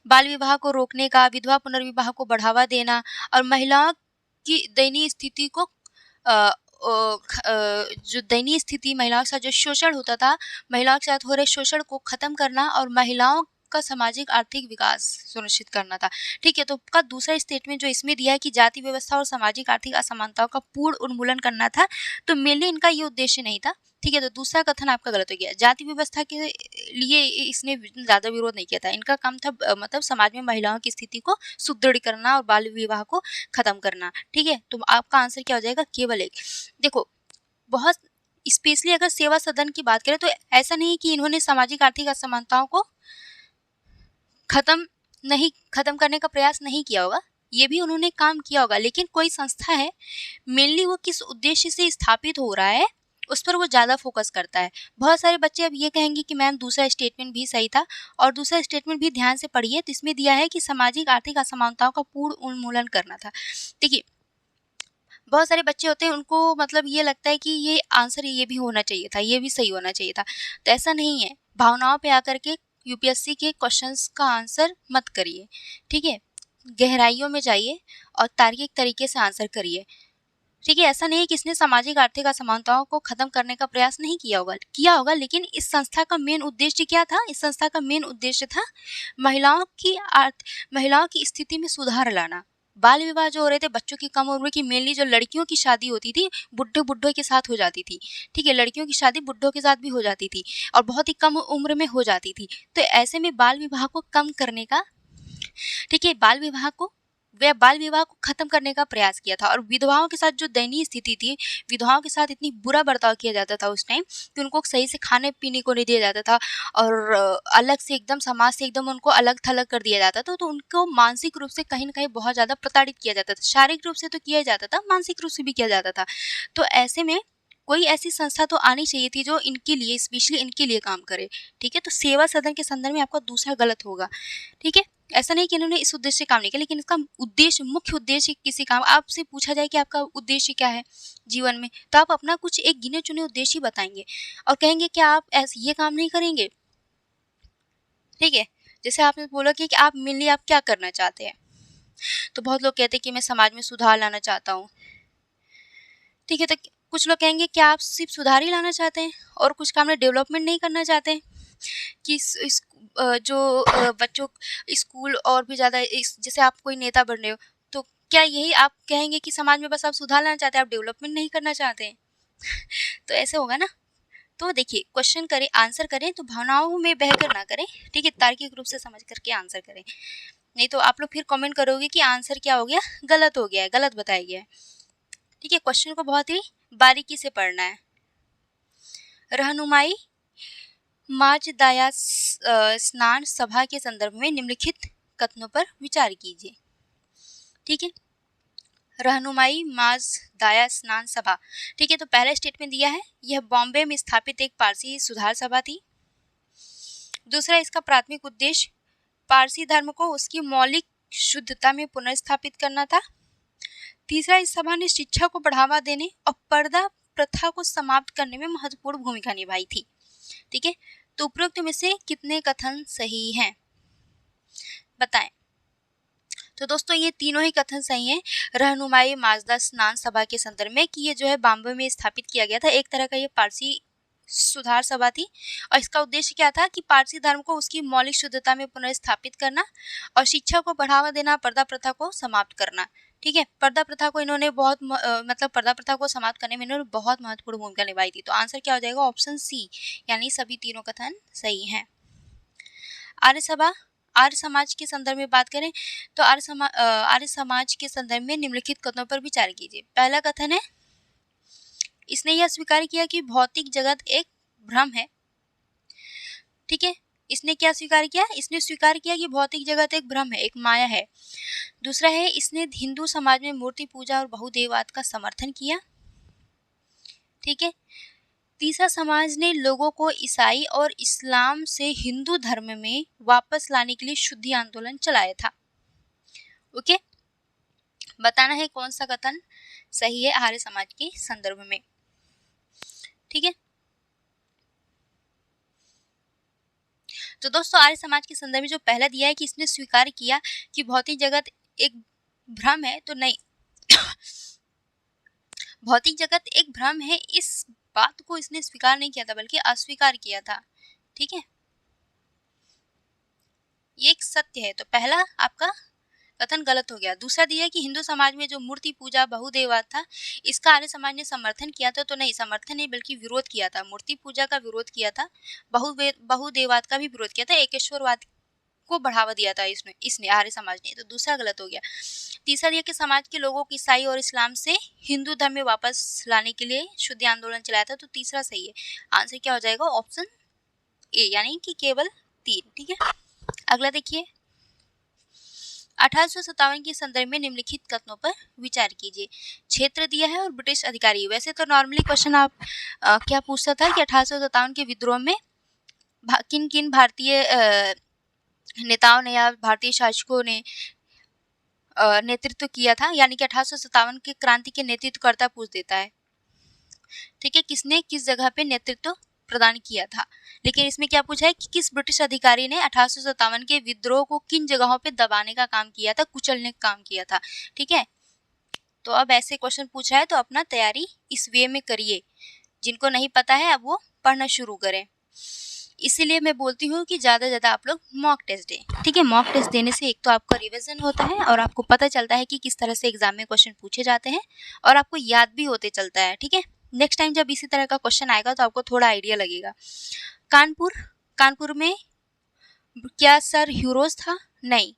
बाल विवाह को रोकने का, विधवा पुनर्विवाह को बढ़ावा देना और महिलाओं की दयनीय स्थिति को जो दयनीय स्थिति महिलाओं के साथ जो शोषण होता था, महिलाओं के साथ हो रहे शोषण को खत्म करना और महिलाओं का सामाजिक आर्थिक विकास सुनिश्चित करना था। ठीक है, तो का दूसरा स्टेटमेंट जो इसमें दिया है कि जाति व्यवस्था और सामाजिक आर्थिक असमानताओं का पूर्ण उन्मूलन करना था, तो मेनली इनका ये उद्देश्य नहीं था। ठीक है, तो दूसरा कथन आपका गलत हो गया। जाति व्यवस्था के लिए इसने ज्यादा विरोध नहीं किया था, इनका काम था मतलब समाज में महिलाओं की स्थिति को सुदृढ़ करना और बाल विवाह को खत्म करना। ठीक है, तो आपका आंसर क्या हो जाएगा? केवल 1। देखो, बहुत स्पेशली अगर सेवा सदन की बात करें तो ऐसा नहीं कि इन्होंने सामाजिक आर्थिक असमानताओं को खत्म करने का प्रयास नहीं किया होगा, ये भी उन्होंने काम किया होगा, लेकिन कोई संस्था है मेनली वो किस उद्देश्य से स्थापित हो रहा है उस पर वो ज़्यादा फोकस करता है। बहुत सारे बच्चे अब ये कहेंगे कि मैम दूसरा स्टेटमेंट भी सही था, और दूसरा स्टेटमेंट भी ध्यान से पढ़िए, तो इसमें दिया है कि सामाजिक आर्थिक असमानताओं का पूर्ण उन्मूलन करना था। देखिए, बहुत सारे बच्चे होते हैं उनको मतलब ये लगता है कि ये आंसर ये भी होना चाहिए था, ये भी सही होना चाहिए था, तो ऐसा नहीं है। भावनाओं पे आकर के यूपीएससी के क्वेश्चंस का आंसर मत करिए। ठीक है, गहराइयों में जाइए और तार्किक तरीके से आंसर करिए। ठीक है, ऐसा नहीं है कि इसने सामाजिक आर्थिक असमानताओं को खत्म करने का प्रयास नहीं किया होगा, लेकिन इस संस्था का मेन उद्देश्य क्या था? इस संस्था का मेन उद्देश्य था महिलाओं की स्थिति में सुधार लाना। बाल विवाह जो हो रहे थे बच्चों की कम उम्र की, मेनली जो लड़कियों की शादी होती थी बुड्ढों के साथ हो जाती थी। ठीक है, लड़कियों की शादी बुड्ढों के साथ भी हो जाती थी और बहुत ही कम उम्र में हो जाती थी, तो ऐसे में बाल विवाह को कम करने का, ठीक है, बाल विवाह को खत्म करने का प्रयास किया था। और विधवाओं के साथ जो दयनीय स्थिति थी, विधवाओं के साथ इतनी बुरा बर्ताव किया जाता था उस टाइम कि उनको सही से खाने पीने को नहीं दिया जाता था और अलग से एकदम समाज से एकदम उनको अलग थलग कर दिया जाता था, तो उनको मानसिक रूप से कहीं ना कहीं बहुत ज़्यादा प्रताड़ित किया जाता था। शारीरिक रूप से तो किया जाता था, मानसिक रूप से भी किया जाता था। तो ऐसे में कोई ऐसी संस्था तो आनी चाहिए थी जो इनके लिए, स्पेशली इनके लिए काम करे। ठीक है, तो सेवा सदन के संदर्भ में आपका दूसरा गलत होगा। ठीक है, ऐसा नहीं कि इन्होंने इस उद्देश्य से काम नहीं किया, लेकिन इसका उद्देश्य, मुख्य उद्देश्य किसी काम, आपसे पूछा जाए कि आपका उद्देश्य क्या है जीवन में, तो आप अपना कुछ एक गिने चुने उद्देश्य बताएंगे और कहेंगे कि आप ऐसे ये काम नहीं करेंगे। ठीक है, जैसे आपने बोला कि आप मेनली आप क्या करना चाहते हैं, तो बहुत लोग कहते हैं कि मैं समाज में सुधार लाना चाहता हूँ। ठीक है, तो कुछ लोग कहेंगे क्या आप सिर्फ सुधार ही लाना चाहते हैं और कुछ काम में डेवलपमेंट नहीं करना चाहते हैं कि बच्चों स्कूल और भी ज़्यादा जैसे आप कोई नेता बन रहे हो, तो क्या यही आप कहेंगे कि समाज में बस आप सुधार लाना चाहते हैं, आप डेवलपमेंट नहीं करना चाहते हैं? तो ऐसे होगा ना। तो देखिए, क्वेश्चन करें, आंसर करें तो भावनाओं में बहकर ना करें, ठीक है, तार्किक रूप से समझ करके आंसर करें। नहीं तो आप लोग फिर कमेंट करोगे कि आंसर क्या हो गया, गलत हो गया है, गलत बताया गया है। ठीक है, क्वेश्चन को बहुत ही बारीकी से पढ़ना है। रहनुमाई मार्च दाया स्नान सभा के संदर्भ में निम्नलिखित कथनों पर विचार कीजिए। ठीक है, रहनुमाई मार्च दाया स्नान सभा। ठीक है, तो पहला स्टेटमेंट दिया है, यह बॉम्बे में स्थापित एक पारसी सुधार सभा थी। दूसरा, इसका प्राथमिक उद्देश्य पारसी धर्म को उसकी मौलिक शुद्धता में पुनर्स्थापित करना था। तीसरा, इस सभा ने शिक्षा को बढ़ावा देने और पर्दा प्रथा को समाप्त करने में महत्वपूर्ण भूमिका निभाई थी। ठीक है, तो उपरोक्त में से कितने कथन सही हैं, बताएं। तो दोस्तों, ये तीनों ही कथन सही हैं। रहनुमाई माजदा स्नान सभा के संदर्भ में कि ये जो है बॉम्बे में स्थापित किया गया था, एक तरह का ये पारसी सुधार सभा थी और इसका उद्देश्य क्या था कि पारसी धर्म को उसकी मौलिक शुद्धता में पुनर्स्थापित करना और शिक्षा को बढ़ावा देना, पर्दा प्रथा को समाप्त करना। ठीक है, पर्दा प्रथा को इन्होंने पर्दा प्रथा को समाप्त करने में इन्होंने बहुत महत्वपूर्ण भूमिका निभाई थी। तो आंसर क्या हो जाएगा, ऑप्शन सी, यानी सभी तीनों कथन सही हैं। आर्य समाज के संदर्भ में बात करें तो आर्य समाज के संदर्भ में निम्नलिखित कथनों पर विचार कीजिए। पहला कथन है, इसने यह स्वीकार किया कि भौतिक जगत एक भ्रम है। ठीक है, इसने क्या स्वीकार किया, इसने स्वीकार किया कि भौतिक जगत एक भ्रम है, एक माया है। दूसरा है, इसने हिंदू समाज में मूर्ति पूजा और बहुदेववाद का समर्थन किया। ठीक है, तीसरा, समाज ने लोगों को ईसाई और इस्लाम से हिंदू धर्म में वापस लाने के लिए शुद्धि आंदोलन चलाया था। ओके, बताना है कौन सा कथन सही है आर्य समाज के संदर्भ में। ठीक है, तो दोस्तों, आर्य समाज के संदर्भ में जो पहला दिया है कि इसने स्वीकार किया कि भौतिक जगत एक भ्रम है, तो नहीं भौतिक जगत एक भ्रम है, इस बात को इसने स्वीकार नहीं किया था बल्कि अस्वीकार किया था। ठीक है, ये एक सत्य है, तो पहला आपका कथन गलत हो गया। दूसरा दिया है कि हिंदू समाज में जो मूर्ति पूजा बहुदेववाद था, इसका आर्य समाज ने समर्थन किया था, तो नहीं, समर्थन नहीं बल्कि विरोध किया था। मूर्ति पूजा का विरोध किया था, बहुदेववाद का भी विरोध किया था, एकेश्वरवाद को बढ़ावा दिया था इसने आर्य समाज ने, तो दूसरा गलत हो गया। तीसरा दिया कि समाज के लोगों को ईसाई और इस्लाम से हिंदू धर्म में वापस लाने के लिए शुद्धि आंदोलन चलाया था, तो तीसरा सही है। आंसर क्या हो जाएगा, ऑप्शन ए, यानी कि केवल 3। ठीक है, अगला देखिए, 1857 के संदर्भ में निम्नलिखित कथनों पर विचार कीजिए। क्षेत्र दिया है और ब्रिटिश अधिकारी। वैसे तो नॉर्मली क्वेश्चन आप क्या पूछता था कि 1857 के विद्रोह में किन किन भारतीय नेताओं ने या भारतीय शासकों ने नेतृत्व किया था, यानी कि 1857 के क्रांति के नेतृत्वकर्ता पूछ देता है। ठीक है, किसने किस जगह पे नेतृत्व प्रदान किया था, लेकिन इसमें क्या पूछा है कि किस ब्रिटिश अधिकारी ने 1857 के विद्रोह को किन जगहों पे दबाने का काम किया था, कुचलने का काम किया था। ठीक है, तो अब ऐसे क्वेश्चन पूछा है तो अपना तैयारी इस वे में करिए। जिनको नहीं पता है अब वो पढ़ना शुरू करें। इसीलिए मैं बोलती हूँ कि ज़्यादा से ज़्यादा आप लोग मॉक टेस्ट दें। ठीक है, मॉक टेस्ट देने से एक तो आपका रिवीजन होता है और आपको पता चलता है कि किस तरह से एग्जाम में क्वेश्चन पूछे जाते हैं और आपको याद भी होते चलता है। ठीक है, नेक्स्ट टाइम जब इसी तरह का क्वेश्चन आएगा तो आपको थोड़ा आइडिया लगेगा। कानपुर में क्या सर ह्यूरोज था? नहीं,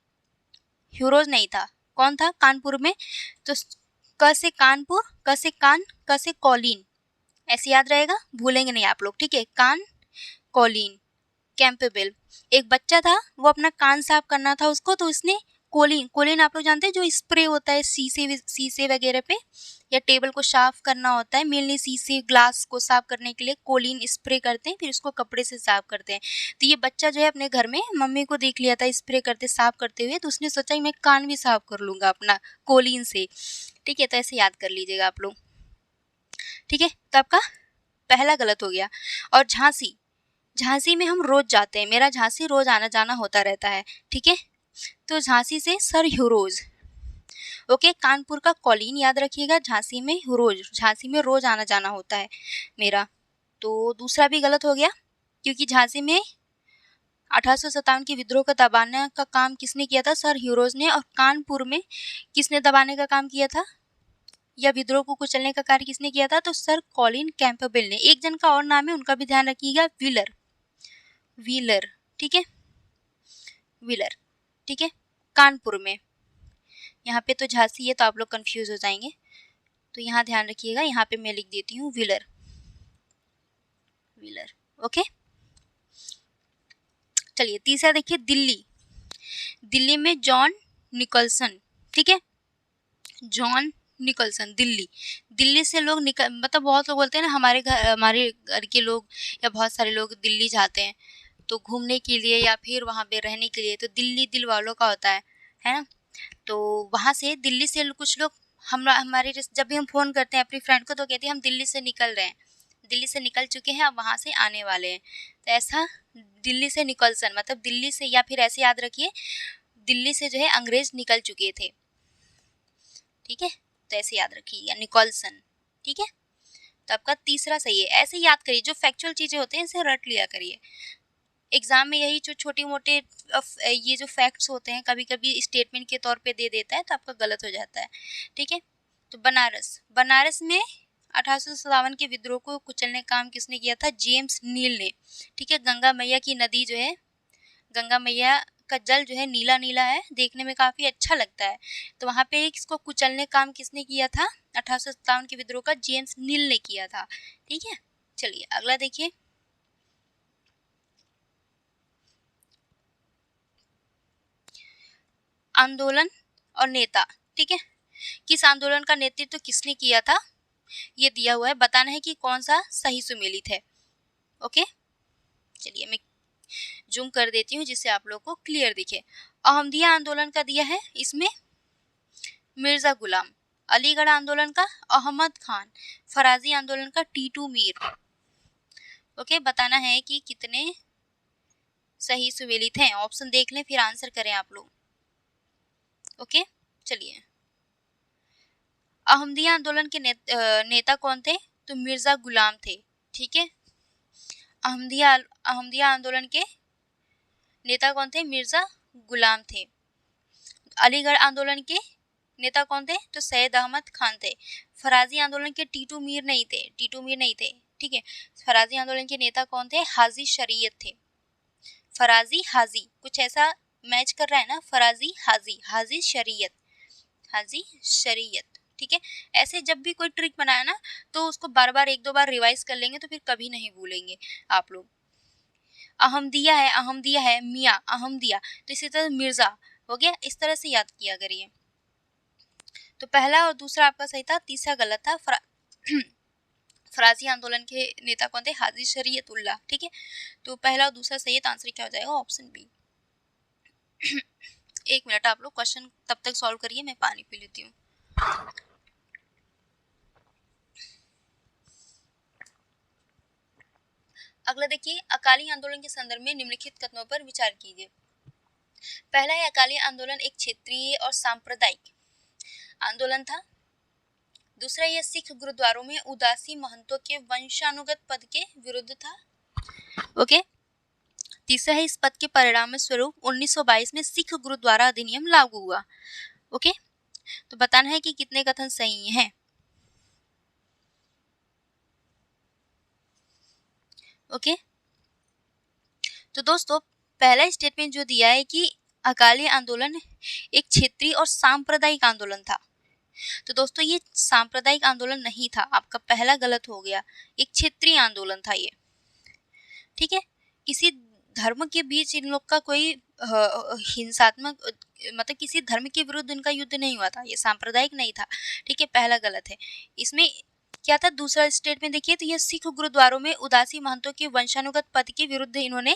ह्यूरोज नहीं था। कौन था कानपुर में? तो क से कानपुर, क से कान, क से कौलीन, ऐसे याद रहेगा, भूलेंगे नहीं आप लोग। ठीक है, कान कौलीन। कैंपेबल, एक बच्चा था, वो अपना कान साफ करना था उसको, तो उसने कोलिन आप लोग जानते हैं, जो स्प्रे होता है शीशे वगैरह पे या टेबल को साफ करना होता है, मेनली शीशे ग्लास को साफ करने के लिए कोलिन स्प्रे करते हैं, फिर उसको कपड़े से साफ करते हैं। तो ये बच्चा जो है अपने घर में मम्मी को देख लिया था स्प्रे करते साफ करते हुए, तो उसने सोचा कि मैं कान भी साफ कर लूँगा अपना कोलिन से। ठीक है, तो ऐसे याद कर लीजिएगा आप लोग। ठीक है, तो आपका पहला गलत हो गया। और झांसी में हम रोज जाते हैं, मेरा झांसी रोज आना जाना होता रहता है। ठीक है, तो झांसी से सर ह्यूरोज, ओके, कानपुर का कॉलिन याद रखिएगा, झांसी में रोज आना जाना होता है मेरा। तो दूसरा भी गलत हो गया, क्योंकि झांसी में 1857 के विद्रोह को दबाने का काम किसने किया था? सर ह्यूरोज ने। और कानपुर में किसने दबाने का काम किया था या विद्रोह को कुचलने का कार्य किसने किया था? तो सर कॉलिन कैंपबेल ने। एक जन का और नाम है, उनका भी ध्यान रखिएगा, व्हीलर, ठीक है, व्हीलर, ठीक है, कानपुर में। यहाँ पे तो झांसी है तो आप लोग कंफ्यूज हो जाएंगे, तो यहाँ ध्यान रखिएगा, यहाँ पे मैं लिख देती हूँ व्हीलर। ओके, चलिए तीसरा देखिए, दिल्ली में जॉन निकलसन, ठीक है, जॉन निकलसन। दिल्ली से लोग मतलब बहुत लोग बोलते हैं ना, हमारे घर के लोग या बहुत सारे लोग दिल्ली जाते हैं तो घूमने के लिए या फिर वहाँ पे रहने के लिए, तो दिल्ली दिल वालों का होता है ना। तो वहाँ से दिल्ली से कुछ लोग हमारे जब भी हम फ़ोन करते हैं अपनी फ्रेंड को तो कहते हैं हम दिल्ली से निकल रहे हैं, दिल्ली से निकल चुके हैं, अब वहाँ से आने वाले हैं। तो ऐसा दिल्ली से निकलसन मतलब दिल्ली से, या फिर ऐसे याद रखिए, दिल्ली से जो है अंग्रेज निकल चुके थे, ठीक है, तो ऐसे याद रखिए निकलसन, ठीक है। तो आपका तीसरा सही है। ऐसे याद करिए, जो फैक्चुअल चीज़ें होते हैं इसे रट लिया करिए। एग्जाम में यही जो छोटे मोटे ये जो फैक्ट्स होते हैं कभी कभी स्टेटमेंट के तौर पे दे देता है तो आपका गलत हो जाता है, ठीक है। तो बनारस में 1857 के विद्रोह को कुचलने का काम किसने किया था? जेम्स नील ने, ठीक है। गंगा मैया की नदी जो है, गंगा मैया का जल जो है नीला नीला है, देखने में काफ़ी अच्छा लगता है, तो वहाँ पे इसको कुचलने का काम किसने किया था? 1857 के विद्रोह का जेम्स नील ने किया था, ठीक है। चलिए अगला देखिए, आंदोलन और नेता, ठीक है, किस आंदोलन का नेतृत्व किसने किया था ये दिया हुआ है, बताना है कि कौन सा सही सुमेलित है। ओके, चलिए मैं जूम कर देती हूँ जिससे आप लोग को क्लियर दिखे। अहमदिया आंदोलन का दिया है, इसमें मिर्जा गुलाम, अलीगढ़ आंदोलन का अहमद खान, फराजी आंदोलन का टीटू मीर। ओके, बताना है कि कितने सही सुमेलित हैं, ऑप्शन देख लें फिर आंसर करें आप लोग। ओके, चलिए अहमदिया आंदोलन के नेता कौन थे? तो मिर्जा गुलाम थे, ठीक है। अहमदिया आंदोलन के नेता कौन थे? मिर्जा गुलाम थे। अलीगढ़ आंदोलन के नेता कौन थे? तो सैयद अहमद खान थे। फराजी आंदोलन के टीटू मीर नहीं थे, ठीक है। फराजी आंदोलन के नेता कौन थे? हाजी शरीयत थे। फराजी हाजी कुछ ऐसा मैच कर रहा है ना, फराजी हाजी शरीयत, ठीक है। ऐसे जब भी कोई ट्रिक बनाया ना तो उसको बार बार एक दो बार रिवाइज कर लेंगे तो फिर कभी नहीं भूलेंगे आप लोग। अहमदिया है, मियाँ अहमदिया, तो इसी तरह मिर्जा हो गया, इस तरह से याद किया करिए। तो पहला और दूसरा आपका सही था, तीसरा गलत था। फराजी आंदोलन के नेता कौन थे? हाजी शरीयतुल्लाह, ठीक है। तो पहला और दूसरा सही है, तो आंसर क्या हो जाएगा? Option B. एक मिनट आप लोग क्वेश्चन तब तक सॉल्व करिए, मैं पानी पी लेती हूँ। अगला देखिए, अकाली आंदोलन के संदर्भ में निम्नलिखित कथनों पर विचार कीजिए। पहला है, अकाली आंदोलन एक क्षेत्रीय और सांप्रदायिक आंदोलन था। दूसरा, यह सिख गुरुद्वारों में उदासी महंतों के वंशानुगत पद के विरुद्ध था। ओके, तीसरा है, इस पद के परिणाम स्वरूप 1922 में सिख गुरुद्वारा अधिनियम लागू हुआ। ओके, तो बताना है कि कितने कथन सही हैं। ओके, तो दोस्तों पहला स्टेटमेंट जो दिया है कि अकाली आंदोलन एक क्षेत्रीय और सांप्रदायिक आंदोलन था, तो दोस्तों ये सांप्रदायिक आंदोलन नहीं था, आपका पहला गलत हो गया, एक क्षेत्रीय आंदोलन था ये, ठीक है। किसी धर्म के बीच इन लोग का कोई हिंसात्मक मतलब किसी धर्म के विरुद्ध इनका युद्ध नहीं हुआ था, ये सांप्रदायिक नहीं था, ठीक है, पहला गलत है। इसमें क्या था दूसरा स्टेटमेंट देखिए, तो यह सिख गुरुद्वारों में उदासी महंतों के वंशानुगत पद के विरुद्ध इन्होंने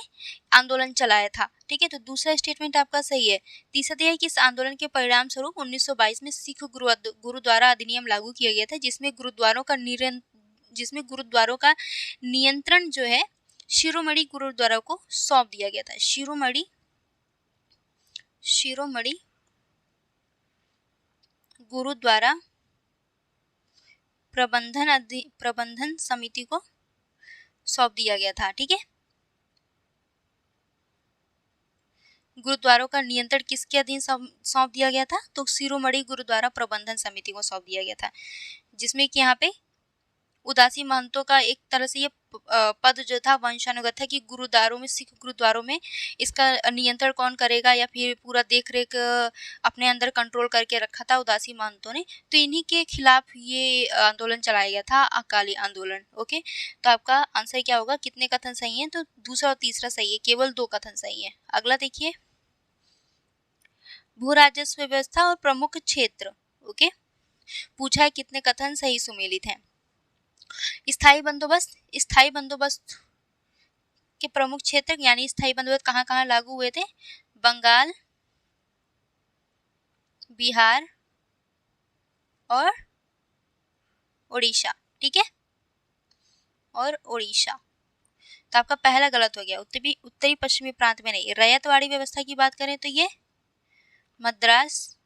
आंदोलन चलाया था, ठीक है, तो दूसरा स्टेटमेंट आपका सही है। तीसरा दिया है कि इस आंदोलन के परिणाम स्वरूप 1922 में सिख गुरुद्वारा अधिनियम लागू किया गया था, जिसमें गुरुद्वारों का नियंत्रण जो है शिरोमणि गुरुद्वारा को सौंप दिया गया था। शिरोमणि गुरुद्वारा प्रबंधन समिति को सौंप दिया गया था। ठीक है, गुरुद्वारों का नियंत्रण किसके अधीन सौंप दिया गया था? तो शिरोमणि गुरुद्वारा प्रबंधन समिति को सौंप दिया गया था, जिसमें कि यहाँ पे उदासी महंतों का एक तरह से ये पद जो था वंशानुगत था कि गुरुद्वारों में, सिख गुरुद्वारों में इसका नियंत्रण कौन करेगा या फिर पूरा देख रेख अपने अंदर कंट्रोल करके रखा था उदासी महंतों ने। तो इन्हीं के खिलाफ ये आंदोलन चलाया गया था, अकाली आंदोलन। ओके, तो आपका आंसर क्या होगा? कितने कथन सही है? तो दूसरा और तीसरा सही है, केवल 2 कथन सही है। अगला देखिए, भू राजस्व व्यवस्था और प्रमुख क्षेत्र। ओके, पूछा है कितने कथन सही सुमेलित हैं। स्थायी बंदोबस्त के प्रमुख क्षेत्र यानी स्थायी बंदोबस्त कहाँ कहाँ लागू हुए थे? बंगाल, बिहार और उड़ीसा। ठीक है, और उड़ीसा। तो आपका पहला गलत हो गया। उत्तरी पश्चिमी प्रांत में नहीं। रैयतवाड़ी व्यवस्था की बात करें तो ये मद्रास,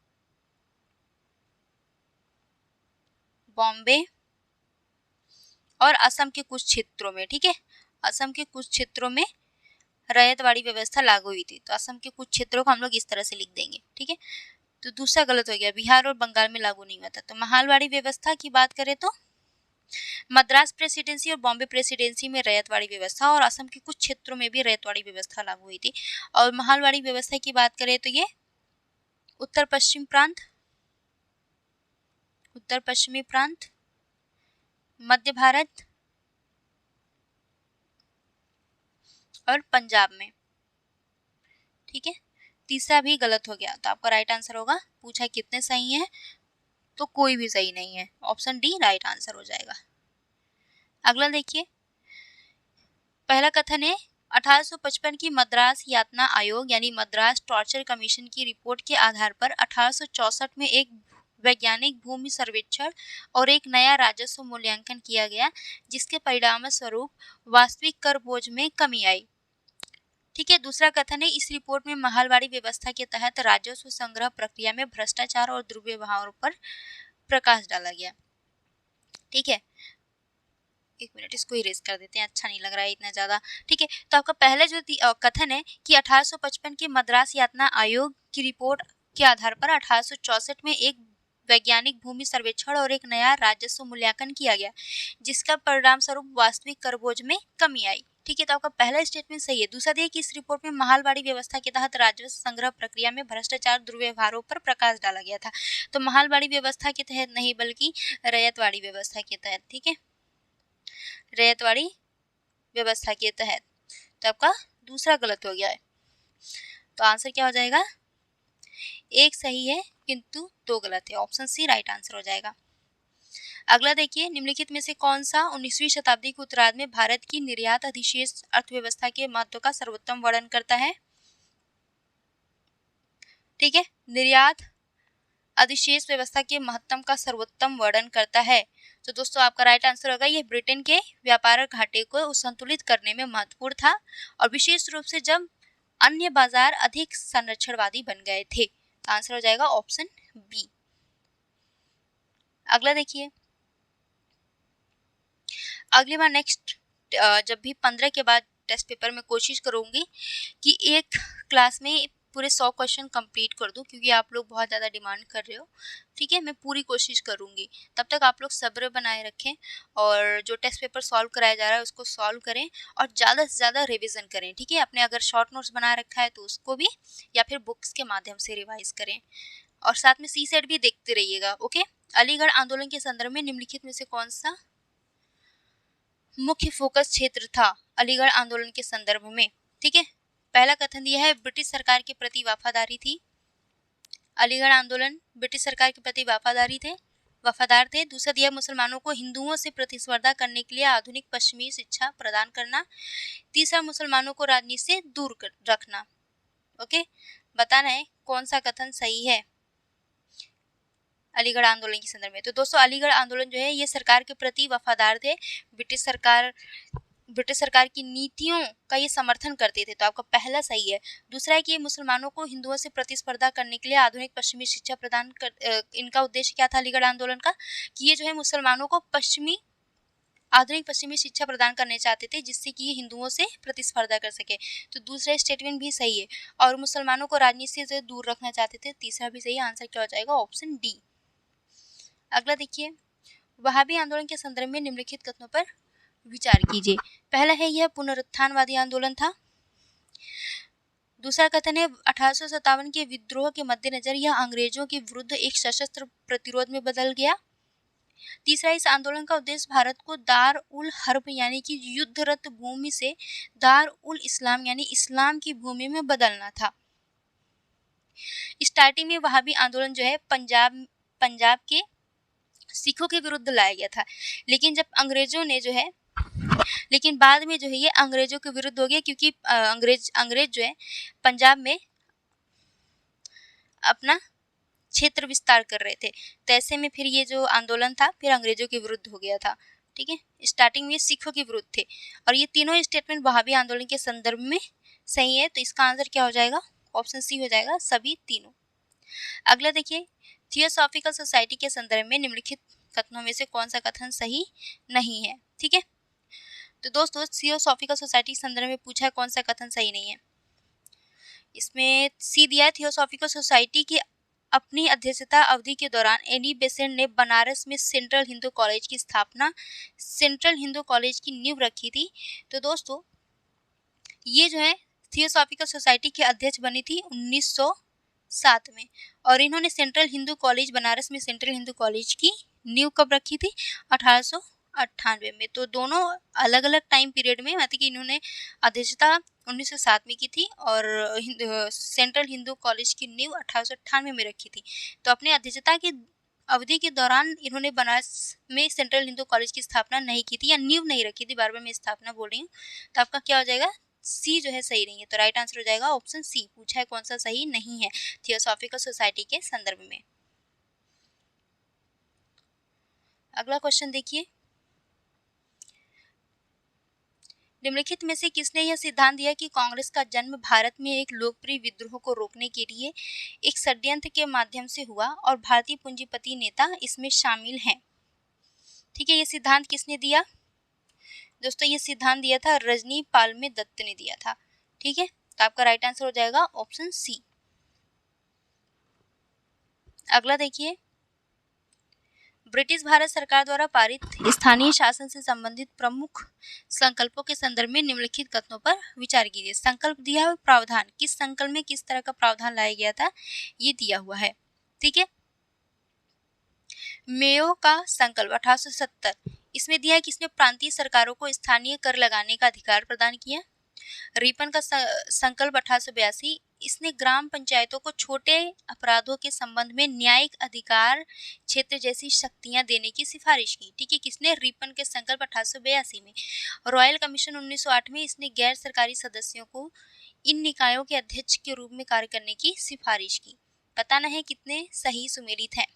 बॉम्बे और असम के कुछ क्षेत्रों में। ठीक है, असम के कुछ क्षेत्रों में रैयतवाड़ी व्यवस्था लागू हुई थी। तो असम के कुछ क्षेत्रों को हम लोग इस तरह से लिख देंगे। ठीक है, तो दूसरा गलत हो गया, बिहार और बंगाल में लागू नहीं हुआ था। तो महालवाड़ी व्यवस्था की बात करें तो मद्रास प्रेसिडेंसी और बॉम्बे प्रेसिडेंसी में रैयतवाड़ी व्यवस्था और असम के कुछ क्षेत्रों में भी रैयतवाड़ी व्यवस्था लागू हुई थी। और महालवाड़ी व्यवस्था की बात करें तो ये उत्तर पश्चिमी प्रांत, मध्य भारत और पंजाब में। ठीक है, तीसरा भी गलत हो गया। तो आपका राइट आंसर होगा, पूछा कितने सही हैं, तो कोई भी सही नहीं है, ऑप्शन डी राइट आंसर हो जाएगा। अगला देखिए, पहला कथन है 1855 की मद्रास यातना आयोग यानी मद्रास टॉर्चर कमीशन की रिपोर्ट के आधार पर 1864 में एक वैज्ञानिक भूमि सर्वेक्षण और एक नया राजस्व मूल्यांकन किया गया, जिसके परिणाम स्वरूप वास्तविक कर बोझ में कमी आई। ठीक है, दूसरा कथन है इस रिपोर्ट में महालवाड़ी व्यवस्था के तहत राजस्व संग्रह प्रक्रिया में भ्रष्टाचार और दुर्व्यवहारों पर प्रकाश डाला गया। ठीक है, एक मिनट इसको इरेज कर देते हैं, अच्छा नहीं लग रहा है इतना ज्यादा। ठीक है, तो आपका पहले जो कथन है कि 1855 के मद्रास यातना आयोग की रिपोर्ट के आधार पर 1864 में एक वैज्ञानिक भूमि सर्वेक्षण और एक नया राजस्व मूल्यांकन किया गया, जिसका परिणाम स्वरूप वास्तविक कर बोझ में कमी आई। ठीक है, तो आपका पहला स्टेटमेंट सही है। दूसरा देखिए कि इस रिपोर्ट में महालवाड़ी व्यवस्था के तहत राजस्व संग्रह प्रक्रिया में भ्रष्टाचार दुर्व्यवहारों पर प्रकाश डाला गया था। तो महालवाड़ी व्यवस्था के तहत नहीं बल्कि रैयतवाड़ी व्यवस्था के तहत। ठीक है, रैयतवाड़ी व्यवस्था के तहत। तो आपका दूसरा गलत हो गया है। तो आंसर क्या हो जाएगा? एक सही है किंतु 2 गलत है, ऑप्शन सी राइट आंसर हो जाएगा। अगला देखिए, निम्नलिखित में से कौन सा 19वीं शताब्दी के उत्तरार्ध में भारत की निर्यात अधिशेष अर्थव्यवस्था के महत्व का सर्वोत्तम वर्णन करता है? ठीक है, निर्यात अधिशेष व्यवस्था के महत्व का सर्वोत्तम वर्णन करता है। तो दोस्तों आपका राइट आंसर होगा ये ब्रिटेन के व्यापार घाटे को संतुलित करने में महत्वपूर्ण था, और विशेष रूप से जब अन्य बाजार अधिक संरक्षणवादी बन गए थे। तो आंसर हो जाएगा ऑप्शन बी। अगला देखिए, अगली बार नेक्स्ट जब भी 15 के बाद टेस्ट पेपर में कोशिश करूंगी कि एक क्लास में पूरे 100 क्वेश्चन कंप्लीट कर दूं, क्योंकि आप लोग बहुत ज़्यादा डिमांड कर रहे हो। ठीक है, मैं पूरी कोशिश करूंगी। तब तक आप लोग सब्र बनाए रखें और जो टेस्ट पेपर सॉल्व कराया जा रहा है उसको सॉल्व करें और ज़्यादा से ज़्यादा रिविज़न करें। ठीक है, अपने अगर शॉर्ट नोट्स बना रखा है तो उसको भी, या फिर बुक्स के माध्यम से रिवाइज करें, और साथ में CSET भी देखते रहिएगा। ओके, अलीगढ़ आंदोलन के संदर्भ में निम्नलिखित में से कौन सा मुख्य फोकस क्षेत्र था अलीगढ़ आंदोलन के संदर्भ में? ठीक है, पहला कथन दिया है ब्रिटिश सरकार के प्रति वफादारी थी। अलीगढ़ आंदोलन ब्रिटिश सरकार के प्रति वफादार थे। दूसरा दिया मुसलमानों को हिंदुओं से प्रतिस्पर्धा करने के लिए आधुनिक पश्चिमी शिक्षा प्रदान करना। तीसरा मुसलमानों को राजनीति से दूर रखना। ओके, बताना है कौन सा कथन सही है अलीगढ़ आंदोलन के संदर्भ में। तो दोस्तों अलीगढ़ आंदोलन जो है ये सरकार के प्रति वफादार थे। ब्रिटिश सरकार ब्रिटिश सरकार की नीतियों का ये समर्थन करते थे, तो आपका पहला सही है। दूसरा है कि ये मुसलमानों को हिंदुओं से प्रतिस्पर्धा करने के लिए आधुनिक पश्चिमी शिक्षा प्रदान कर इनका उद्देश्य क्या था अलीगढ़ आंदोलन का, कि ये जो है मुसलमानों को आधुनिक पश्चिमी शिक्षा प्रदान करने चाहते थे जिससे कि ये हिंदुओं से प्रतिस्पर्धा कर सके। तो दूसरा स्टेटमेंट भी सही है। और मुसलमानों को राजनीति से दूर रखना चाहते थे, तीसरा भी सही है। आंसर क्या हो जाएगा? Option D. अगला देखिए, वहाबी आंदोलन के संदर्भ में निम्नलिखित कथनों पर विचार कीजिए। पहला है यह पुनरुत्थानवादी आंदोलन था। दूसरा कथन है 1857 के विद्रोह के मद्देनजर यह अंग्रेजों के विरुद्ध एक सशस्त्र प्रतिरोध में बदल गया। तीसरा, इस आंदोलन का उद्देश्य भारत को दार उल हर्ब यानी कि युद्धरत भूमि से दार उल इस्लाम यानी इस्लाम की भूमि में बदलना था। स्टार्टिंग में वहाबी आंदोलन जो है पंजाब के सिखों के विरुद्ध लाया गया था, लेकिन बाद में जो है ये अंग्रेजों के विरुद्ध हो गया, क्योंकि अंग्रेज जो है पंजाब में अपना क्षेत्र विस्तार कर रहे थे। तो ऐसे में फिर ये जो आंदोलन था फिर अंग्रेजों के विरुद्ध हो गया था। ठीक है, स्टार्टिंग में सिखों के विरुद्ध थे और ये तीनों स्टेटमेंट वहाबी आंदोलन के संदर्भ में सही है। तो इसका आंसर क्या हो जाएगा? ऑप्शन सी हो जाएगा, सभी तीनों। अगला देखिए, थियोसॉफिकल सोसाइटी के संदर्भ में निम्नलिखित कथनों में से कौन सा कथन सही नहीं है? ठीक है, तो दोस्तों थियोसॉफिकल सोसाइटी के संदर्भ में पूछा है कौन सा कथन सही नहीं है। इसमें सी दिया है, थियोसॉफिकल सोसाइटी की अपनी अध्यक्षता अवधि के दौरान एनी बेसेंट ने बनारस में सेंट्रल हिंदू कॉलेज की नींव रखी थी। तो दोस्तों ये जो है थियोसॉफिकल सोसाइटी के अध्यक्ष बनी थी 1907 में, और इन्होंने बनारस में सेंट्रल हिंदू कॉलेज की नींव कब रखी थी? 1898 में। तो दोनों अलग अलग टाइम पीरियड में, मतलब कि इन्होंने अध्यक्षता 1907 में की थी और सेंट्रल हिंदू कॉलेज की नींव 1898 में रखी थी। तो अपने अध्यक्षता की अवधि के दौरान इन्होंने बनारस में सेंट्रल हिंदू कॉलेज की स्थापना नहीं की थी या नींव नहीं रखी थी, बार बार मैं स्थापना बोल रही हूँ। तो आपका क्या हो जाएगा? सी जो है सही नहीं है। तो राइट आंसर हो जाएगा ऑप्शन सी। पूछा है कौन सा सही नहीं है थियोसॉफिकल सोसाइटी के संदर्भ में। अगला क्वेश्चन देखिए, निम्नलिखित में से किसने यह सिद्धांत दिया कि कांग्रेस का जन्म भारत में एक लोकप्रिय विद्रोह को रोकने के लिए एक षड्यंत्र के माध्यम से हुआ और भारतीय पूंजीपति नेता इसमें शामिल हैं? ठीक है, ये सिद्धांत किसने दिया? दोस्तों ये सिद्धांत दिया था रजनी पालमे दत्त ने दिया था। ठीक है, तो आपका राइट आंसर हो जाएगा ऑप्शन सी। अगला देखिए, ब्रिटिश भारत सरकार द्वारा पारित स्थानीय शासन से संबंधित प्रमुख संकल्पों के संदर्भ में निम्नलिखित कथनों पर विचार कीजिए। संकल्प दिया है, प्रावधान, किस संकल्प में किस तरह का प्रावधान लाया गया था ये दिया हुआ है। ठीक है, मेयो का संकल्प 1870, इसमें दिया है कि इसने प्रांतीय सरकारों को स्थानीय कर लगाने का अधिकार प्रदान किया। रिपन का संकल्प 1882, इसने ग्राम पंचायतों को छोटे अपराधों के संबंध में न्यायिक अधिकार क्षेत्र जैसी शक्तियां देने की सिफारिश की। ठीक है, किसने? रिपन के संकल्प 1882 में। रॉयल कमीशन 1908 में इसने गैर सरकारी सदस्यों को इन निकायों के अध्यक्ष के रूप में कार्य करने की सिफारिश की। पता नहीं कितने सही सुमेलित हैं।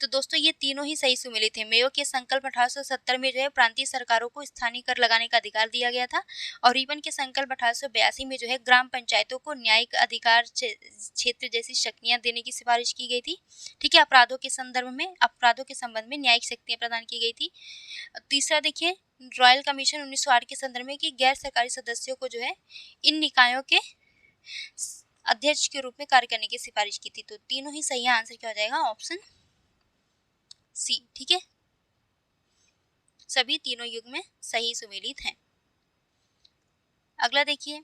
तो दोस्तों ये तीनों ही सही सुमेलित थे। मेयो के संकल्प 1870 में जो है प्रांतीय सरकारों को स्थानीय कर लगाने का अधिकार दिया गया था, और रिपन के संकल्प 1882 में जो है ग्राम पंचायतों को न्यायिक अधिकार क्षेत्र जैसी शक्तियां देने की सिफारिश की गई थी। ठीक है, अपराधों के संबंध में न्यायिक शक्तियां प्रदान की गई थी। तीसरा देखिए, रॉयल कमीशन 1908 के संदर्भ में कि गैर सरकारी सदस्यों को जो है इन निकायों के अध्यक्ष के रूप में कार्य करने की सिफारिश की थी। तो तीनों ही सही है। आंसर क्या हो जाएगा? Option C. ठीक है, सभी तीनों युग में सही सुमेलित हैं। अगला देखिए,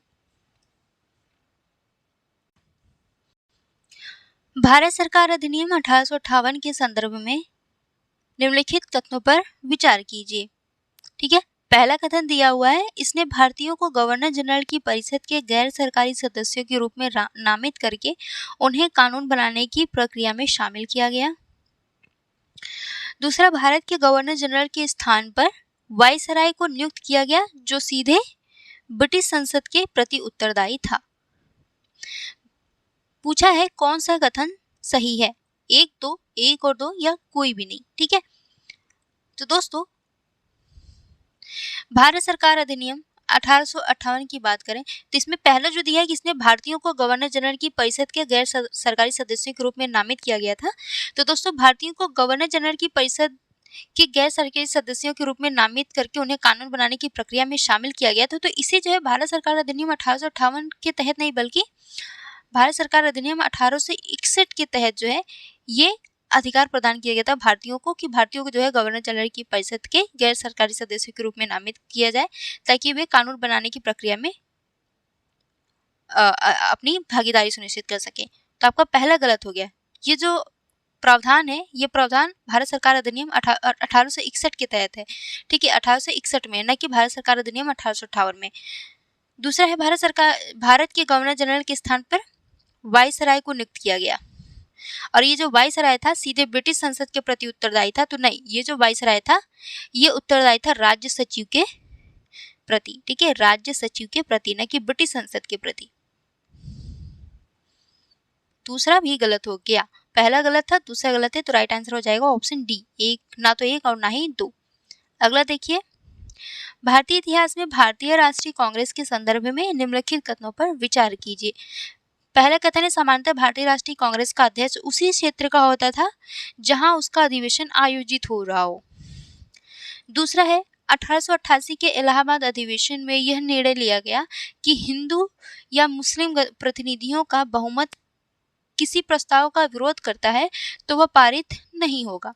भारत सरकार अधिनियम 1858 के संदर्भ में निम्नलिखित कथनों पर विचार कीजिए। ठीक है, पहला कथन दिया हुआ है, इसने भारतीयों को गवर्नर जनरल की परिषद के गैर सरकारी सदस्यों के रूप में नामित करके उन्हें कानून बनाने की प्रक्रिया में शामिल किया गया। दूसरा, भारत के गवर्नर जनरल के स्थान पर वायसराय को नियुक्त किया गया जो सीधे ब्रिटिश संसद के प्रति उत्तरदायी था। पूछा है कौन सा कथन सही है? एक और दो या कोई भी नहीं। ठीक है, तो दोस्तों भारत सरकार अधिनियम 1858 की बात करें तो इसमें पहला जो दिया है कि इसमें भारतीयों को गवर्नर जनरल की परिषद के गैर सरकारी सदस्यों के रूप में नामित किया गया था। तो दोस्तों भारतीयों को गवर्नर जनरल की परिषद के गैर सरकारी सदस्यों के रूप में नामित करके उन्हें कानून बनाने की प्रक्रिया में शामिल किया गया था। तो इसे जो है भारत सरकार अधिनियम 1858 के तहत नहीं बल्कि भारत सरकार अधिनियम 1861 के तहत जो है ये अधिकार प्रदान किया गया था भारतीयों को कि भारतीयों को जो है गवर्नर जनरल की परिषद के गैर सरकारी सदस्यों के रूप में नामित किया जाए ताकि वे कानून बनाने की प्रक्रिया में अपनी भागीदारी सुनिश्चित कर सके। तो आपका पहला गलत हो गया। ये जो प्रावधान है ये प्रावधान भारत सरकार अधिनियम 1861 के तहत है, ठीक है, 1861 में, न कि भारत सरकार अधिनियम 1858 में। दूसरा है भारत के गवर्नर जनरल के स्थान पर वायसराय को नियुक्त किया गया और ये जो वायसराय था सीधे ब्रिटिश संसद के प्रति उत्तरदायी था। तो नहीं, ये जो वायसराय था ये उत्तरदायी था राज्य सचिव के प्रति, ठीक है, राज्य सचिव के प्रति, न कि ब्रिटिश संसद के प्रति। दूसरा भी गलत हो गया, पहला गलत था, दूसरा गलत है, तो राइट आंसर हो जाएगा ऑप्शन डी, एक ना तो एक और ना ही दो। अगला देखिए, भारतीय इतिहास में भारतीय राष्ट्रीय कांग्रेस के संदर्भ में निम्नलिखित कथनों पर विचार कीजिए। पहला कथन है सामान्यतः भारतीय राष्ट्रीय कांग्रेस का अध्यक्ष उसी क्षेत्र का होता था जहां उसका अधिवेशन आयोजित हो रहा हो। दूसरा है 1888 के इलाहाबाद अधिवेशन में यह निर्णय लिया गया कि हिंदू या मुस्लिम प्रतिनिधियों का बहुमत किसी प्रस्ताव का विरोध करता है तो वह पारित नहीं होगा।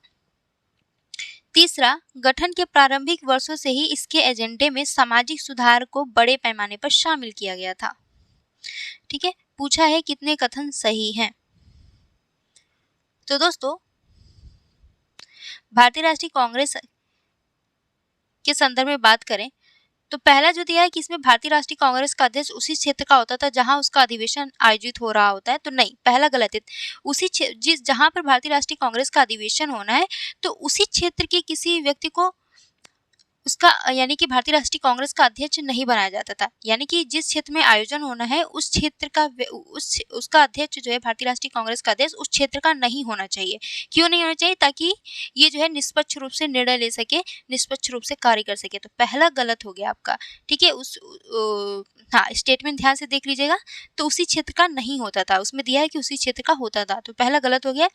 तीसरा, गठन के प्रारंभिक वर्षों से ही इसके एजेंडे में सामाजिक सुधार को बड़े पैमाने पर शामिल किया गया था। ठीक है, पूछा है कितने कथन सही हैं। तो दोस्तों भारतीय राष्ट्रीय कांग्रेस के संदर्भ में बात करें तो पहला जो दिया है कि इसमें भारतीय राष्ट्रीय कांग्रेस का अध्यक्ष उसी क्षेत्र का होता था जहां उसका अधिवेशन आयोजित हो रहा होता है, तो नहीं, पहला गलत है। उसी जहां पर भारतीय राष्ट्रीय कांग्रेस का अधिवेशन होना है तो उसी क्षेत्र के किसी व्यक्ति को उसका यानी कि भारतीय राष्ट्रीय कांग्रेस का अध्यक्ष नहीं बनाया जाता था। यानी कि जिस क्षेत्र में आयोजन होना है उस क्षेत्र का उसका अध्यक्ष जो है भारतीय राष्ट्रीय कांग्रेस का अध्यक्ष उस क्षेत्र का नहीं होना चाहिए। क्यों नहीं होना चाहिए? ताकि ये जो है निष्पक्ष रूप से निर्णय ले सके, निष्पक्ष रूप से कार्य कर सके। तो पहला गलत हो गया आपका, ठीक है। हाँ, स्टेटमेंट ध्यान से देख लीजिएगा, तो उसी क्षेत्र का नहीं होता था, उसमें दिया है कि उसी क्षेत्र का होता था, तो पहला गलत हो गया।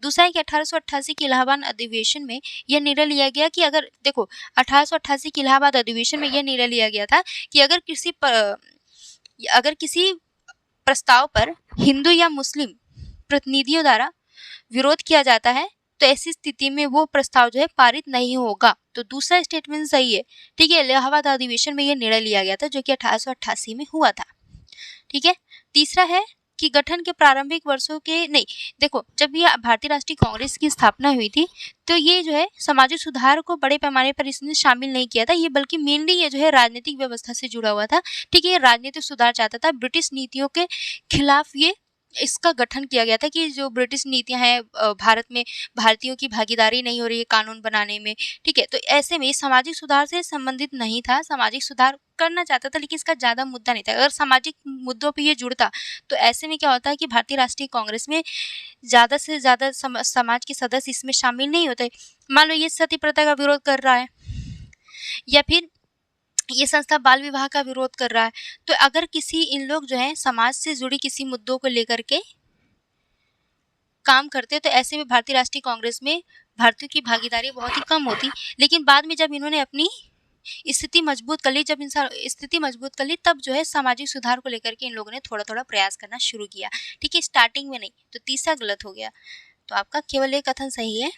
दूसरा है कि 1888 के इलाहाबाद अधिवेशन में यह निर्णय लिया गया कि अगर देखो 1888 के इलाहाबाद अधिवेशन में यह निर्णय लिया गया था कि अगर किसी प्रस्ताव पर हिंदू या मुस्लिम प्रतिनिधियों द्वारा विरोध किया जाता है तो ऐसी स्थिति में वो प्रस्ताव जो है पारित नहीं होगा। तो दूसरा स्टेटमेंट सही है, ठीक है। इलाहाबाद अधिवेशन में यह निर्णय लिया गया था जो कि 1888 में हुआ था, ठीक है। तीसरा है कि गठन के प्रारंभिक वर्षों के नहीं, देखो जब ये भारतीय राष्ट्रीय कांग्रेस की स्थापना हुई थी तो ये जो है सामाजिक सुधार को बड़े पैमाने पर इसने शामिल नहीं किया था, ये बल्कि मेनली ये जो है राजनीतिक व्यवस्था से जुड़ा हुआ था, ठीक है। ये राजनीतिक सुधार चाहता था, ब्रिटिश नीतियों के खिलाफ ये इसका गठन किया गया था कि जो ब्रिटिश नीतियां हैं भारत में भारतीयों की भागीदारी नहीं हो रही है कानून बनाने में, ठीक है। तो ऐसे में सामाजिक सुधार से संबंधित नहीं था, सामाजिक सुधार करना चाहता था लेकिन इसका ज़्यादा मुद्दा नहीं था। अगर सामाजिक मुद्दों पे ये जुड़ता तो ऐसे में क्या होता है कि भारतीय राष्ट्रीय कांग्रेस में ज़्यादा से ज़्यादा समाज के सदस्य इसमें शामिल नहीं होते। मान लो ये सती प्रथा का विरोध कर रहा है या फिर ये संस्था बाल विवाह का विरोध कर रहा है, तो अगर इन लोग जो है समाज से जुड़ी किसी मुद्दों को लेकर के काम करते तो ऐसे में भारतीय राष्ट्रीय कांग्रेस में भारतीयों की भागीदारी बहुत ही कम होती। लेकिन बाद में जब इन्होंने अपनी स्थिति मजबूत कर ली, स्थिति मजबूत कर ली, तब जो है सामाजिक सुधार को लेकर के इन लोगों ने थोड़ा थोड़ा प्रयास करना शुरू किया, ठीक है, स्टार्टिंग में नहीं। तो तीसरा गलत हो गया, तो आपका केवल एक कथन सही है,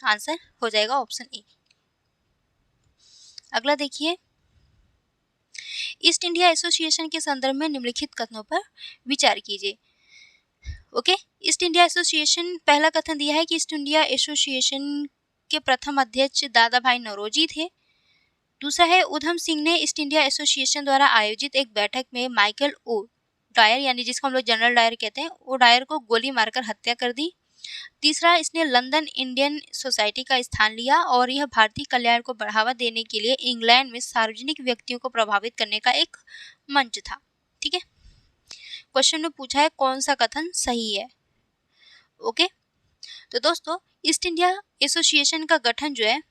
आंसर हो जाएगा ऑप्शन ए। अगला देखिए, ईस्ट इंडिया एसोसिएशन के संदर्भ में निम्नलिखित कथनों पर विचार कीजिए। ओके, ईस्ट इंडिया एसोसिएशन, पहला कथन दिया है कि ईस्ट इंडिया एसोसिएशन के प्रथम अध्यक्ष दादा भाई नौरोजी थे। दूसरा है उधम सिंह ने ईस्ट इंडिया एसोसिएशन द्वारा आयोजित एक बैठक में माइकल ओ डायर, यानी जिसको हम लोग जनरल डायर कहते हैं, ओ डायर को गोली मारकर हत्या कर दी। तीसरा, इसने लंदन इंडियन सोसाइटी का स्थान लिया और यह भारतीय कल्याण को बढ़ावा देने के लिए इंग्लैंड में सार्वजनिक व्यक्तियों को प्रभावित करने का एक मंच था, ठीक है। क्वेश्चन में पूछा है कौन सा कथन सही है। ओके, तो दोस्तों ईस्ट इंडिया एसोसिएशन का गठन जो है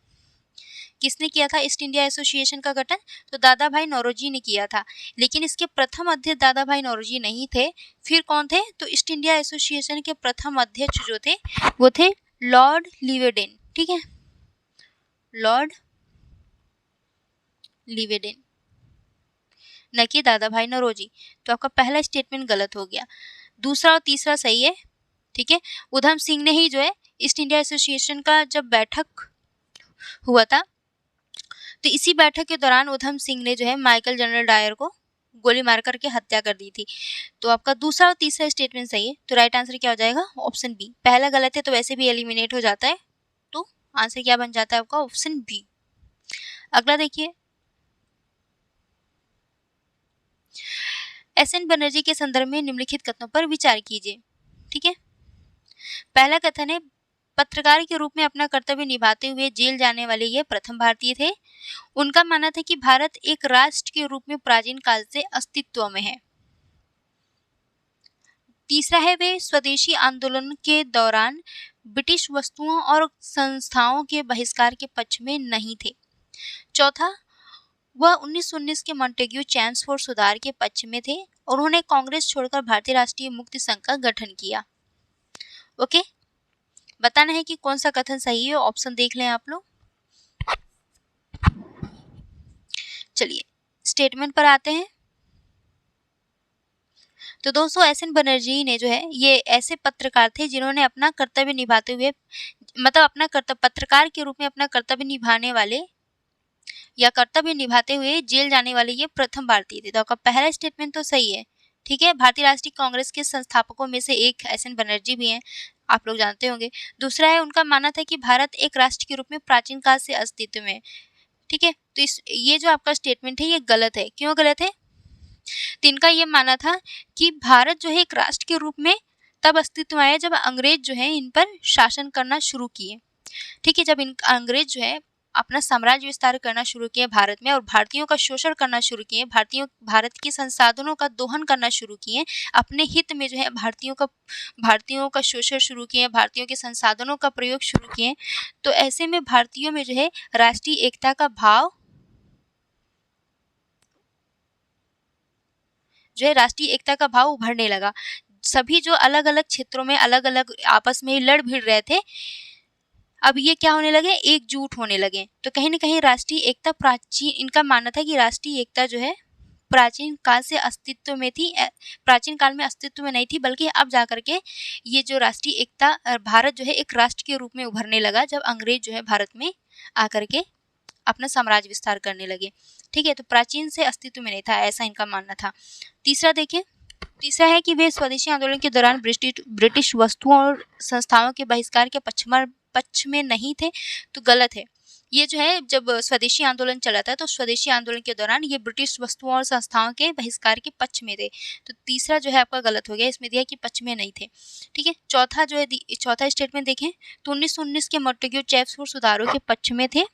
किसने किया था ईस्ट इंडिया एसोसिएशन का गठन? तो दादा भाई नौरोजी ने किया था। लेकिन इसके प्रथम अध्यक्ष दादा भाई नौरोजी नहीं थे, फिर कौन थे? तो ईस्ट इंडिया एसोसिएशन के प्रथम अध्यक्ष जो थे वो थे लॉर्ड लिवेडेन। ठीक है, लॉर्ड लिवेडेन, न कि दादा भाई नौरोजी। तो आपका पहला स्टेटमेंट गलत हो गया, दूसरा और तीसरा सही है। ठीक है, उधम सिंह ने ही जो है ईस्ट इंडिया एसोसिएशन का जब बैठक हुआ था, तो इसी बैठक के दौरान उधम सिंह ने जो है माइकल जनरल डायर को गोली मार करके हत्या कर दी थी। तो आपका दूसरा और तीसरा स्टेटमेंट सही है। तो राइट आंसर क्या हो जाएगा? Option B. पहला गलत है तो वैसे भी एलिमिनेट हो जाता है, तो आंसर क्या बन जाता है आपका? Option B. अगला देखिए, एसएन बनर्जी के संदर्भ में निम्नलिखित कथनों पर विचार कीजिए। ठीक है, पहला कथन है, पत्रकार के रूप में अपना कर्तव्य निभाते हुए जेल जाने वाले ये प्रथम भारतीय थे। उनका मानना था कि भारत एक राष्ट्र के रूप में प्राचीन काल से अस्तित्व में है। तीसरा है, वे स्वदेशी आंदोलन के दौरान ब्रिटिश वस्तुओं और संस्थाओं के बहिष्कार के पक्ष में नहीं थे। चौथा, वह 1919 के मॉन्टेग्यू चैम्सफोर्ड सुधार के पक्ष में थे और उन्होंने कांग्रेस छोड़कर भारतीय राष्ट्रीय मुक्ति संघ का गठन किया। ओके, बताना है कि कौन सा कथन सही है, ऑप्शन देख लें आप लोग। चलिए स्टेटमेंट पर आते हैं। तो दोस्तों, एसएन बनर्जी ने जो है ये ऐसे पत्रकार थे जिन्होंने अपना कर्तव्य निभाते हुए, मतलब अपना कर्तव्य पत्रकार के रूप में अपना कर्तव्य निभाने वाले या कर्तव्य निभाते हुए जेल जाने वाले ये प्रथम भारतीय थे। तो आपका पहला स्टेटमेंट तो सही है। ठीक है, भारतीय राष्ट्रीय कांग्रेस के संस्थापकों में से एक एसएन बनर्जी भी हैं, आप लोग जानते होंगे। दूसरा है, उनका मानना था कि भारत एक राष्ट्र के रूप में प्राचीन काल से अस्तित्व में। ठीक है, तो ये जो आपका स्टेटमेंट है ये गलत है। क्यों गलत है? तो इनका ये मानना था कि भारत जो है एक राष्ट्र के रूप में तब अस्तित्व में आया जब अंग्रेज जो है इन पर शासन करना शुरू किए। ठीक है, जब इन अंग्रेज जो है अपना साम्राज्य विस्तार करना शुरू किए भारत में और भारतीयों का शोषण करना शुरू किए, भारत के संसाधनों का दोहन करना शुरू किए, अपने हित में जो है भारतीयों का शोषण शुरू किए, भारतीयों के संसाधनों का प्रयोग शुरू किए। तो ऐसे में भारतीयों में जो है राष्ट्रीय एकता का भाव जो है राष्ट्रीय एकता का भाव उभरने लगा। सभी जो अलग अलग क्षेत्रों में अलग अलग आपस में लड़ भिड़ रहे थे, अब ये क्या होने लगे? एकजुट होने लगे। तो कहीं ना कहीं राष्ट्रीय एकता प्राचीन, इनका मानना था कि राष्ट्रीय एकता जो है प्राचीन काल से अस्तित्व में थी, प्राचीन काल में अस्तित्व में नहीं थी, बल्कि अब जाकर के ये जो राष्ट्रीय एकता, भारत जो है एक राष्ट्र के रूप में उभरने लगा जब अंग्रेज जो है भारत में आकर के अपना साम्राज्य विस्तार करने लगे। ठीक है, तो प्राचीन से अस्तित्व में नहीं था, ऐसा इनका मानना था। तीसरा देखिए, तीसरा है कि वे स्वदेशी आंदोलन के दौरान ब्रिटिश वस्तुओं और संस्थाओं के बहिष्कार के पक्ष में नहीं थे। तो गलत है। ये जो है जब स्वदेशी आंदोलन चला था तो स्वदेशी आंदोलन के दौरान ये ब्रिटिश वस्तुओं और संस्थाओं के बहिष्कार के पक्ष में थे। तो तीसरा जो है आपका गलत हो गया, इसमें दिया कि पक्ष में नहीं थे। ठीक है, चौथा जो है चौथा स्टेटमेंट देखें तो 1919 के मॉन्टेग्यू चैम्सफोर्ड सुधारों के पक्ष में थे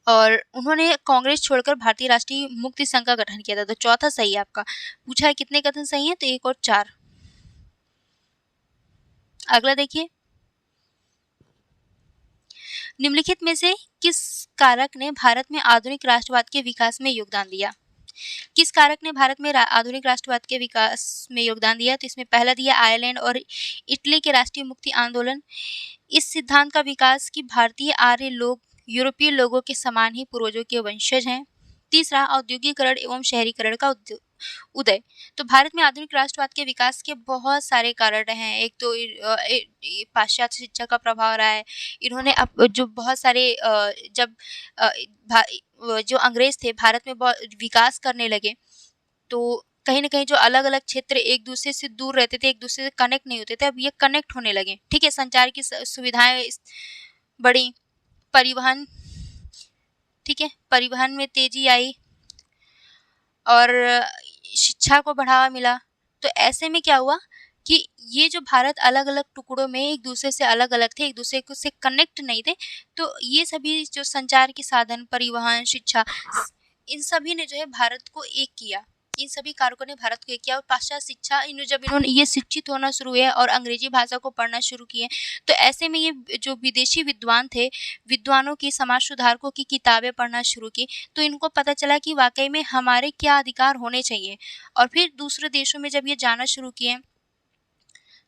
और उन्होंने कांग्रेस छोड़कर भारतीय राष्ट्रीय मुक्ति संघ का गठन किया था। तो चौथा सही है आपका। पूछा है कितने कथन सही हैं? तो 1 और 4। अगला देखिए, निम्नलिखित में से किस कारक ने भारत में आधुनिक राष्ट्रवाद के विकास में योगदान दिया? किस कारक ने भारत में आधुनिक राष्ट्रवाद के विकास में योगदान दिया? तो इसमें पहला दिया आयरलैंड और इटली के राष्ट्रीय मुक्ति आंदोलन। इस सिद्धांत का विकास कि भारतीय आर्य लोग यूरोपीय लोगों के समान ही पूर्वजों के वंशज हैं। तीसरा, औद्योगिकरण एवं शहरीकरण का उदय। तो भारत में आधुनिक राष्ट्रवाद के विकास के बहुत सारे कारण हैं। एक तो पाश्चात्य शिक्षा का प्रभाव रहा है। इन्होंने अब जो बहुत सारे जब जो अंग्रेज थे भारत में बहुत विकास करने लगे, तो कहीं ना कहीं जो अलग अलग क्षेत्र एक दूसरे से दूर रहते थे, एक दूसरे से कनेक्ट नहीं होते थे, अब ये कनेक्ट होने लगे। ठीक है, संचार की सुविधाएं बढ़ी, परिवहन, ठीक है, परिवहन में तेजी आई और शिक्षा को बढ़ावा मिला। तो ऐसे में क्या हुआ कि ये जो भारत अलग अलग टुकड़ों में एक दूसरे से अलग अलग थे, एक दूसरे से कनेक्ट नहीं थे, तो ये सभी जो संचार के साधन, परिवहन, शिक्षा, इन सभी ने जो है भारत को एक किया। इन सभी कारकों ने भारत को किया। और पाश्चात्य शिक्षा जब इन्होंने ये शिक्षित होना शुरू हुए और अंग्रेजी भाषा को पढ़ना शुरू किए, तो ऐसे में ये जो विदेशी विद्वान थे, विद्वानों की, समाज सुधारकों की किताबें पढ़ना शुरू की, तो इनको पता चला कि वाकई में हमारे क्या अधिकार होने चाहिए। और फिर दूसरे देशों में जब ये जाना शुरू किए,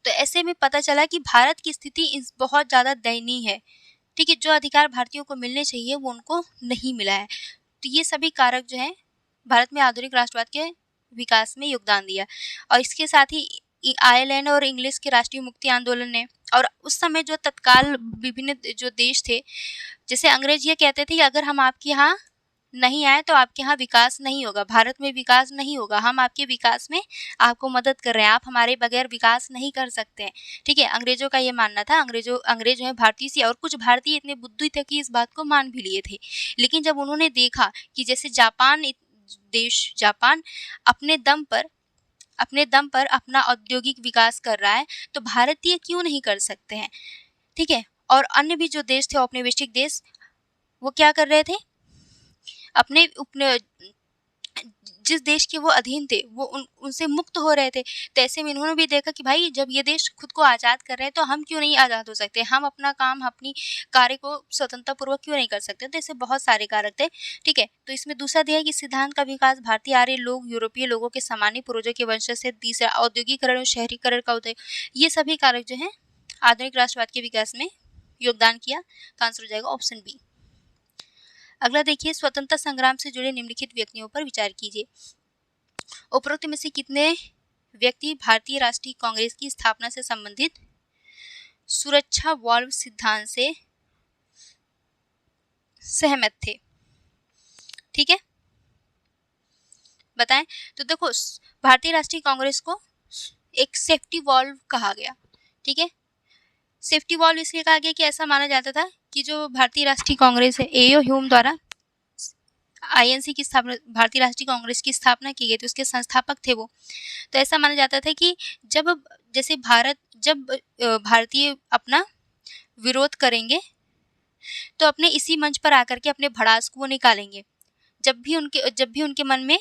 तो ऐसे में पता चला कि भारत की स्थिति बहुत ज़्यादा दयनीय है। ठीक है, जो अधिकार भारतीयों को मिलने चाहिए वो उनको नहीं मिला है। तो ये सभी कारक जो हैं भारत में आधुनिक राष्ट्रवाद के विकास में योगदान दिया। और इसके साथ ही आयरलैंड और इंग्लिश के राष्ट्रीय मुक्ति आंदोलन ने, और उस समय जो तत्काल विभिन्न जो देश थे, जैसे अंग्रेज ये कहते थे कि अगर हम आपके यहाँ नहीं आए तो आपके यहाँ विकास नहीं होगा, भारत में विकास नहीं होगा, हम आपके विकास में आपको मदद कर रहे हैं, आप हमारे बगैर विकास नहीं कर सकते हैं। ठीक है, अंग्रेजों का ये मानना था। अंग्रेज जो है भारतीय से, और कुछ भारतीय इतने बुद्धि थे कि इस बात को मान भी लिए थे। लेकिन जब उन्होंने देखा कि जैसे जापान अपने दम पर अपना औद्योगिक विकास कर रहा है, तो भारतीय क्यों नहीं कर सकते हैं। ठीक है, और अन्य भी जो देश थे औपनिवेशिक देश, वो क्या कर रहे थे, अपने जिस देश के वो अधीन थे वो उनसे मुक्त हो रहे थे। तो ऐसे में इन्होंने भी देखा कि भाई जब ये देश खुद को आज़ाद कर रहे हैं, तो हम क्यों नहीं आज़ाद हो सकते, हम अपना काम, अपनी कार्य को स्वतंत्रतापूर्वक क्यों नहीं कर सकते। तो ऐसे बहुत सारे कारक थे। ठीक है, तो इसमें दूसरा दिया है कि सिद्धांत का विकास, भारतीय आर्य लोग यूरोपीय लोगों के सामान्य पूर्वजों के वंशज से। तीसरा औद्योगिकरण और शहरीकरण का उदय। ये सभी कारक जो हैं आधुनिक राष्ट्रवाद के विकास में योगदान किया। तो आंसर हो जाएगा ऑप्शन बी। अगला देखिए, स्वतंत्रता संग्राम से जुड़े निम्नलिखित व्यक्तियों पर विचार कीजिए। उपरोक्त में से कितने व्यक्ति भारतीय राष्ट्रीय कांग्रेस की स्थापना से संबंधित सुरक्षा वाल्व सिद्धांत से सहमत थे। ठीक है, बताएं। तो देखो, भारतीय राष्ट्रीय कांग्रेस को एक सेफ्टी वाल्व कहा गया। ठीक है, सेफ्टी वाल्व इसलिए कहा गया कि ऐसा माना जाता था कि जो भारतीय राष्ट्रीय कांग्रेस है, एओ ह्यूम द्वारा आईएनसी की स्थापना, भारतीय राष्ट्रीय कांग्रेस की स्थापना की गई थी, उसके संस्थापक थे वो। तो ऐसा माना जाता था कि जब भारतीय अपना विरोध करेंगे, तो अपने इसी मंच पर आकर के अपने भड़ास को वो निकालेंगे। जब भी उनके मन में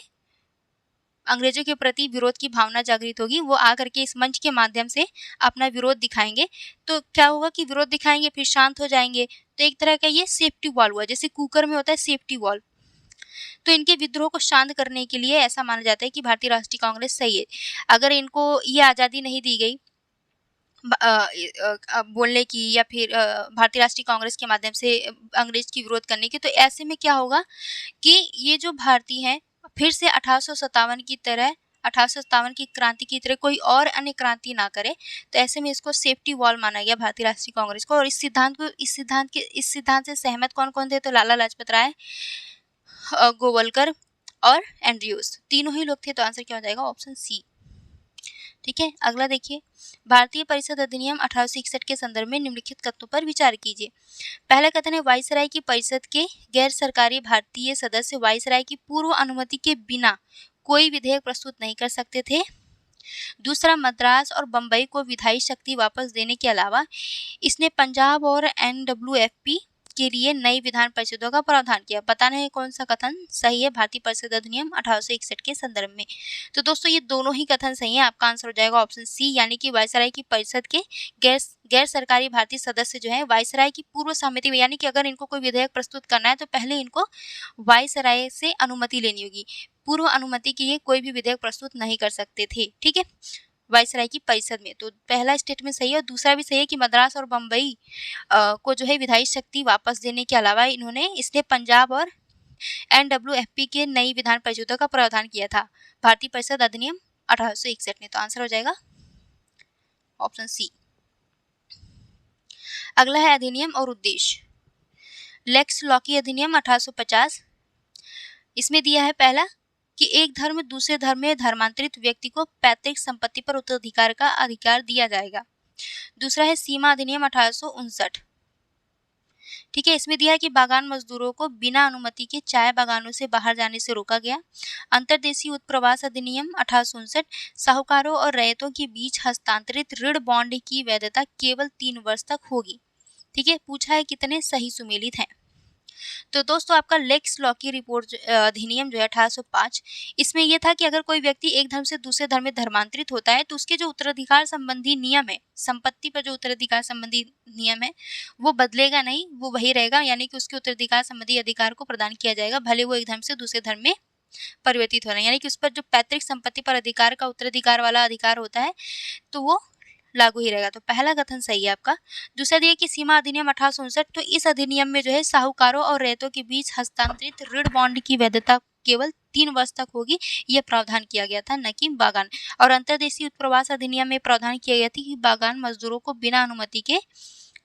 अंग्रेजों के प्रति विरोध की भावना जागृत होगी, वो आकर के इस मंच के माध्यम से अपना विरोध दिखाएंगे। तो क्या होगा कि विरोध दिखाएंगे, फिर शांत हो जाएंगे। तो एक तरह का ये सेफ्टी वॉल हुआ, जैसे कुकर में होता है सेफ्टी वॉल। तो इनके विद्रोह को शांत करने के लिए ऐसा माना जाता है कि भारतीय राष्ट्रीय कांग्रेस सही है। अगर इनको ये आज़ादी नहीं दी गई बोलने की, या फिर भारतीय राष्ट्रीय कांग्रेस के माध्यम से अंग्रेज की विरोध करने की, तो ऐसे में क्या होगा कि ये जो भारतीय हैं फिर से 1857 की क्रांति की तरह कोई और अन्य क्रांति ना करे। तो ऐसे में इसको सेफ्टी वॉल माना गया भारतीय राष्ट्रीय कांग्रेस को। और इस सिद्धांत से सहमत कौन कौन थे, तो लाला लाजपत राय, गोवलकर और एंड्रयूज, तीनों ही लोग थे। तो आंसर क्या हो जाएगा, ऑप्शन सी। ठीक है, अगला देखिए, भारतीय परिषद अधिनियम 1861 के संदर्भ में निम्नलिखित कथनों पर विचार कीजिए। पहला कथन है, वायसराय की परिषद के गैर सरकारी भारतीय सदस्य वायसराय की पूर्व अनुमति के बिना कोई विधेयक प्रस्तुत नहीं कर सकते थे। दूसरा, मद्रास और बंबई को विधायी शक्ति वापस देने के अलावा इसने पंजाब और NWFP के लिए नई विधान परिषदों का प्रावधान किया। बताना है कौन सा कथन सही है भारतीय परिषद अधिनियम 1861 के संदर्भ में। तो दोस्तों ये दोनों ही कथन सही है। आपका आंसर हो जाएगा ऑप्शन सी, यानी कि वायसराय की परिषद के गैर सरकारी भारतीय सदस्य जो है वायसराय की पूर्व सहमति में, यानी कि अगर इनको कोई विधेयक प्रस्तुत करना है तो पहले इनको वायसराय से अनुमति लेनी होगी। पूर्व अनुमति के लिए कोई भी विधेयक प्रस्तुत नहीं कर सकते थे। ठीक है, वायसराय की परिषद में। तो पहला स्टेटमेंट सही है। और दूसरा भी सही है कि मद्रास और बंबई को जो है विधायी शक्ति वापस देने के अलावा इसने पंजाब और NWFP के नई विधान परिषदों का प्रावधान किया था भारतीय परिषद अधिनियम 1861 में। तो आंसर हो जाएगा ऑप्शन सी। अगला है अधिनियम और उद्देश्य। लेक्स लॉकी अधिनियम 1850, इसमें दिया है पहला कि एक धर्म दूसरे धर्म में धर्मांतरित व्यक्ति को पैतृक संपत्ति पर उत्तराधिकार का अधिकार दिया जाएगा। दूसरा है सीमा अधिनियम 1859। ठीक है, इसमें दिया है कि बागान मजदूरों को बिना अनुमति के चाय बागानों से बाहर जाने से रोका गया। अंतर्देशीय उत्प्रवास अधिनियम 1859, साहूकारों और रैयतों के बीच हस्तांतरित ऋण बॉन्ड की वैधता केवल 3 वर्ष तक होगी। ठीक है, पूछा है कितने सही सुमेलित हैं। तो दोस्तों आपका लेक्स लॉ की रिपोर्ट अधिनियम जो है 1805, इसमें ये था कि अगर कोई व्यक्ति एक धर्म से दूसरे धर्म में धर्मांतरित होता है तो उसके जो उत्तराधिकार संबंधी नियम है, संपत्ति पर जो उत्तराधिकार संबंधी नियम है वो बदलेगा नहीं, वो वही रहेगा, यानी कि उसके उत्तराधिकार संबंधी अधिकार को प्रदान किया जाएगा भले वो एक धर्म से दूसरे धर्म में परिवर्तित हो रहे हैं, यानी कि उस पर जो पैतृक संपत्ति पर अधिकार का उत्तराधिकार वाला अधिकार होता है तो वो लागू ही रहेगा। तो पहला कथन सही है आपका। दूसरा दिया कि सीमा अधिनियम 1859, तो इस अधिनियम में जो है साहूकारों और रैयतों के बीच हस्तांतरित ऋण बॉन्ड की वैधता केवल 3 वर्ष तक होगी, यह प्रावधान किया गया था, न कि बागान। और अंतर्देशीय उत्प्रवास अधिनियम में प्रावधान किया गया था कि बागान मजदूरों को बिना अनुमति के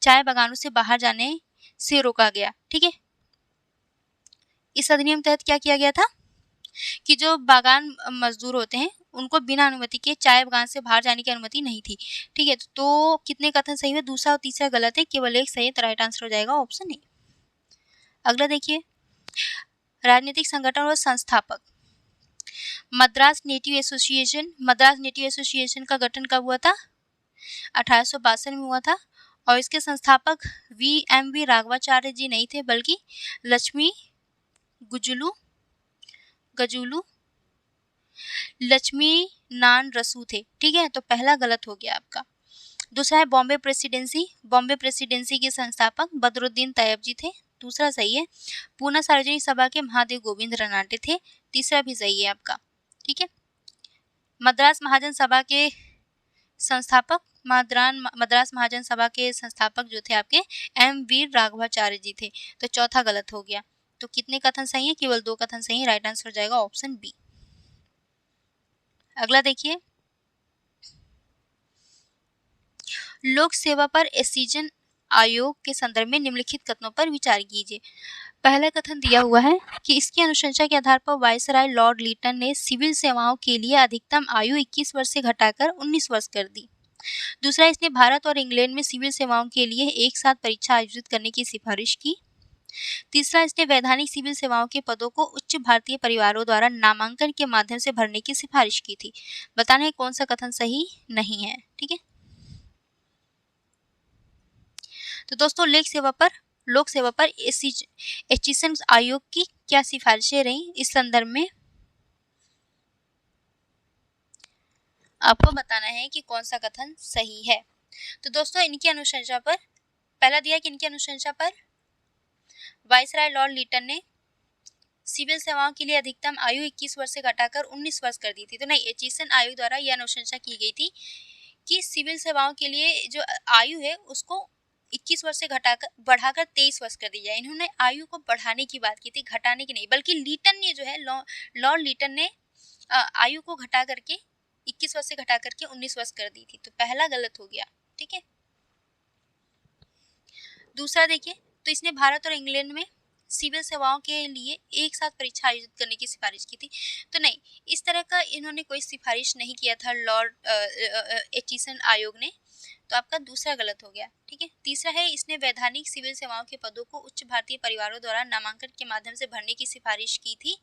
चाय बागानों से बाहर जाने से रोका गया। ठीक है, इस अधिनियम तहत क्या किया गया था कि जो बागान मजदूर होते हैं उनको बिना अनुमति के चाय बागान से बाहर जाने की अनुमति नहीं थी। ठीक है, तो कितने कथन सही है? दूसरा और तीसरा गलत है, केवल एक सही है, तो राइट आंसर हो जाएगा ऑप्शन ए। अगला देखिए, राजनीतिक संगठन और संस्थापक। मद्रास नेटिव एसोसिएशन का गठन कब हुआ था? 1862 में हुआ था। और इसके संस्थापक वी राघवाचार्य जी नहीं थे, बल्कि लक्ष्मी गजुलू लक्ष्मी नान रसू थे। ठीक है, तो पहला गलत हो गया आपका। दूसरा है बॉम्बे प्रेसिडेंसी के संस्थापक बदरुद्दीन तैयब जी थे, दूसरा सही है। पूना सार्वजनिक सभा के महादेव गोविंद रनाटे थे, तीसरा भी सही है आपका। ठीक है, मद्रास महाजन सभा के संस्थापक जो थे आपके वी राघवाचार्य जी थे, तो चौथा गलत हो गया। तो कितने कथन सही है? केवल 2 कथन सही है, राइट आंसर हो जाएगा ऑप्शन बी। अगला देखिए, लोक सेवा पर एसीजन आयोग के संदर्भ में निम्नलिखित कथनों पर विचार कीजिए। पहला कथन दिया हुआ है कि इसकी अनुशंसा के आधार पर वायसराय लॉर्ड लीटन ने सिविल सेवाओं के लिए अधिकतम आयु 21 वर्ष से घटाकर 19 वर्ष कर दी। दूसरा, इसने भारत और इंग्लैंड में सिविल सेवाओं के लिए एक साथ परीक्षा आयोजित करने की सिफारिश की। तीसरा, इसने वैधानिक सिविल सेवाओं के पदों को उच्च भारतीय परिवारों द्वारा नामांकन के माध्यम से भरने की सिफारिश की थी। बताना है कौन सा कथन सही नहीं है। ठीक है, तो दोस्तों लोक सेवा पर एचिसन आयोग की क्या सिफारिशें रही, इस संदर्भ में आपको बताना है कि कौन सा कथन सही है। तो दोस्तों इनकी अनुशंसा पर, पहला दिया कि इनकी अनुशंसा पर वायसराय लॉर्ड लीटन ने सिविल सेवाओं के लिए अधिकतम आयु 21 वर्ष से घटाकर 19 वर्ष कर दी थी। तो नहीं, एचिसन आयोग द्वारा यह अनुशंसा की गई थी कि सिविल सेवाओं के लिए जो आयु है उसको 21 वर्ष से बढ़ाकर 23 वर्ष कर दी जाए। इन्होंने आयु को बढ़ाने की बात की थी, घटाने की नहीं, बल्कि लीटन ने जो है लॉर्ड लीटन ने आयु को घटा करके 21 वर्ष से घटा करके 19 वर्ष कर दी थी। तो पहला गलत हो गया। ठीक है, दूसरा देखिए, तो इसने भारत और इंग्लैंड में सिविल सेवाओं के लिए एक साथ परीक्षा आयोजित करने की सिफारिश की थी। तो नहीं, इस तरह का इन्होंने कोई सिफारिश नहीं किया था लॉर्ड एचिसन आयोग ने, तो आपका दूसरा गलत हो गया। ठीक है, तीसरा है इसने वैधानिक सिविल सेवाओं के पदों को उच्च भारतीय परिवारों द्वारा नामांकन के माध्यम से भरने की सिफारिश की थी।